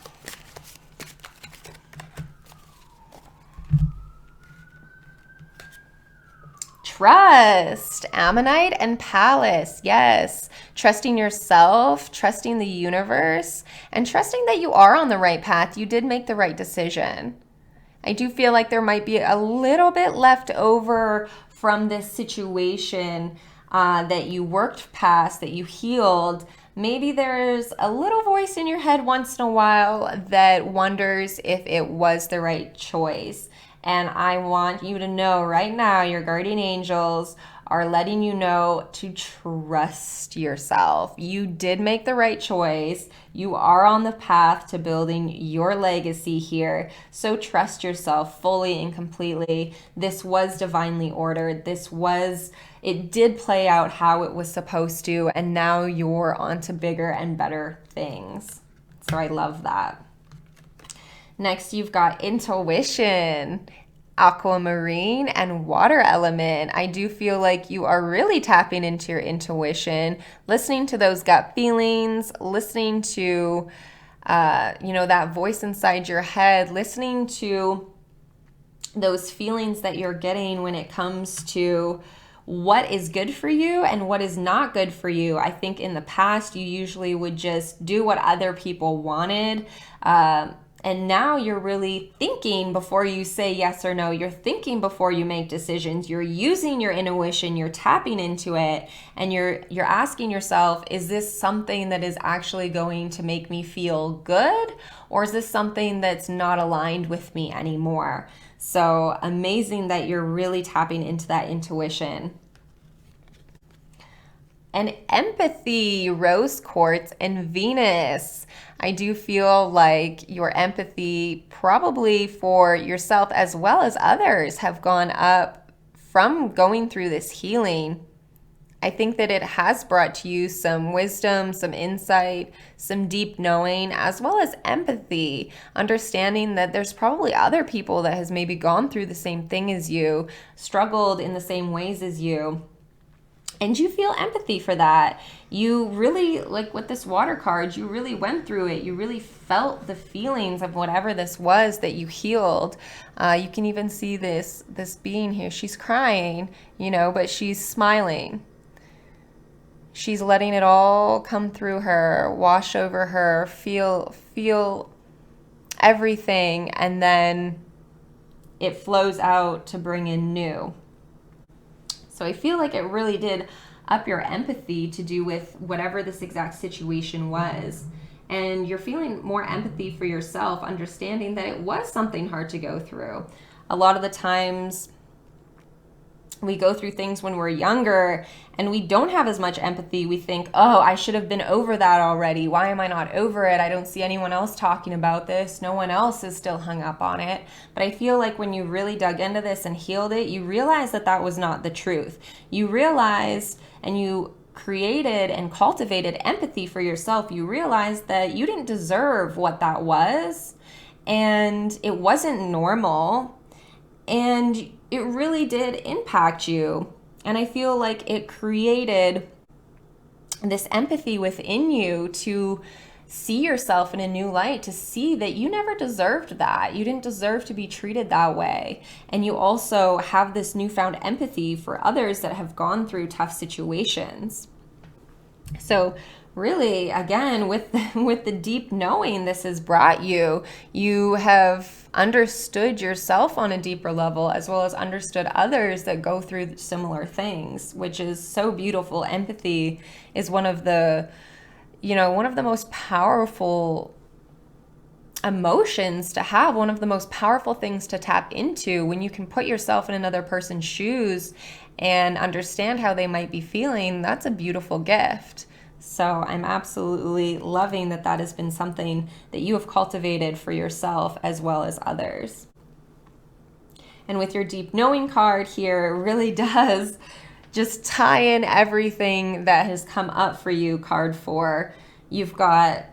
Trust, Ammonite and Palace. Yes, trusting yourself, trusting the universe, and trusting that you are on the right path. You did make the right decision. I do feel like there might be a little bit left over from this situation that you worked past, that you healed. Maybe there's a little voice in your head once in a while that wonders if it was the right choice. And I want you to know right now, your guardian angels are letting you know to trust yourself. You did make the right choice. You are on the path to building your legacy here. So trust yourself fully and completely. This was divinely ordered. It did play out how it was supposed to, and now you're on to bigger and better things. So I love that. Next, you've got intuition, aquamarine, and water element. I do feel like you are really tapping into your intuition, listening to those gut feelings, listening to, that voice inside your head, listening to those feelings that you're getting when it comes to what is good for you and what is not good for you. I think in the past, you usually would just do what other people wanted. And now you're really thinking before you say yes or no. You're thinking before you make decisions. You're using your intuition, you're tapping into it, and you're asking yourself, is this something that is actually going to make me feel good? Or is this something that's not aligned with me anymore? So amazing that you're really tapping into that intuition. And empathy, rose quartz, and Venus. I do feel like your empathy, probably for yourself as well as others, have gone up from going through this healing. I think that it has brought to you some wisdom, some insight, some deep knowing, as well as empathy, understanding that there's probably other people that has maybe gone through the same thing as you, struggled in the same ways as you. And you feel empathy for that. You really, like with this water card, you really went through it. You really felt the feelings of whatever this was that you healed. You can even see this being here. She's crying, but she's smiling. She's letting it all come through her, wash over her, feel everything, and then it flows out to bring in new. So I feel like it really did up your empathy to do with whatever this exact situation was. And you're feeling more empathy for yourself, understanding that it was something hard to go through. A lot of the times we go through things when we're younger and we don't have as much empathy. We think, oh, I should have been over that already. Why am I not over it? I don't see anyone else talking about this. No one else is still hung up on it. But I feel like when you really dug into this and healed it, you realized that that was not the truth. You realized and you created and cultivated empathy for yourself. You realized that you didn't deserve what that was, and it wasn't normal, and it really did impact you. And I feel like it created this empathy within you to see yourself in a new light, to see that you never deserved that. You didn't deserve to be treated that way. And you also have this newfound empathy for others that have gone through tough situations. So really, again, with the deep knowing this has brought you, you have understood yourself on a deeper level, as well as understood others that go through similar things, which is so beautiful. Empathy is one of the most powerful emotions to have, one of the most powerful things to tap into. When you can put yourself in another person's shoes and understand how they might be feeling, that's a beautiful gift. So I'm absolutely loving that that has been something that you have cultivated for yourself as well as others. And with your deep knowing card here, it really does just tie in everything that has come up for you, card 4. You've got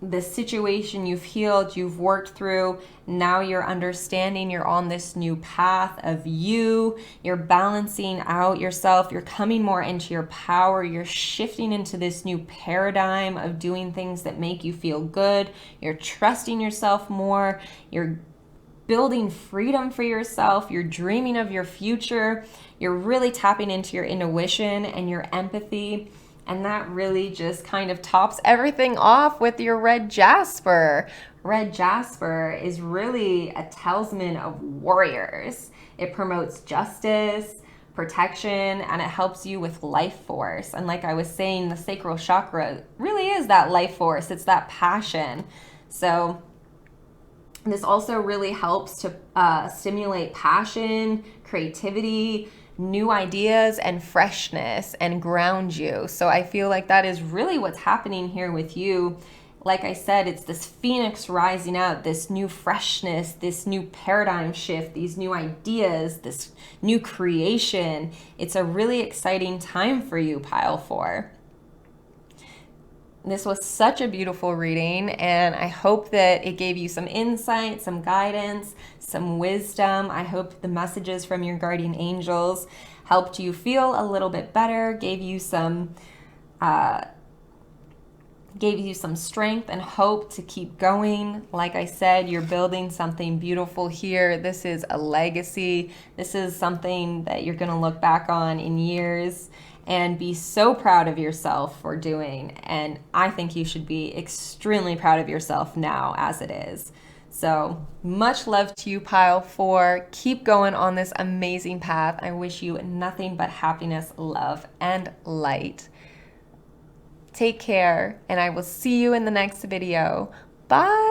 this situation you've healed, you've worked through. Now you're understanding you're on this new path of you're balancing out yourself, you're coming more into your power, you're shifting into this new paradigm of doing things that make you feel good, you're trusting yourself more, you're building freedom for yourself, you're dreaming of your future, you're really tapping into your intuition and your empathy. And that really just kind of tops everything off with your Red Jasper. Red Jasper is really a talisman of warriors. It promotes justice, protection, and it helps you with life force. And like I was saying, the sacral chakra really is that life force. It's that passion. So this also really helps to stimulate passion, creativity, new ideas, and freshness, and ground you. So I feel like that is really what's happening here with you. Like I said, it's this phoenix rising out, this new freshness, this new paradigm shift, these new ideas, this new creation. It's a really exciting time for you, pile 4. This was such a beautiful reading, and I hope that it gave you some insight, some guidance, some wisdom. I hope the messages from your guardian angels helped you feel a little bit better, gave you some gave you some strength and hope to keep going. Like I said, you're building something beautiful here. This is a legacy. This is something that you're going to look back on in years and be so proud of yourself for doing. And I think you should be extremely proud of yourself now as it is. So much love to you, pile 4. Keep going on this amazing path. I wish you nothing but happiness, love, and light. Take care, and I will see you in the next video. Bye.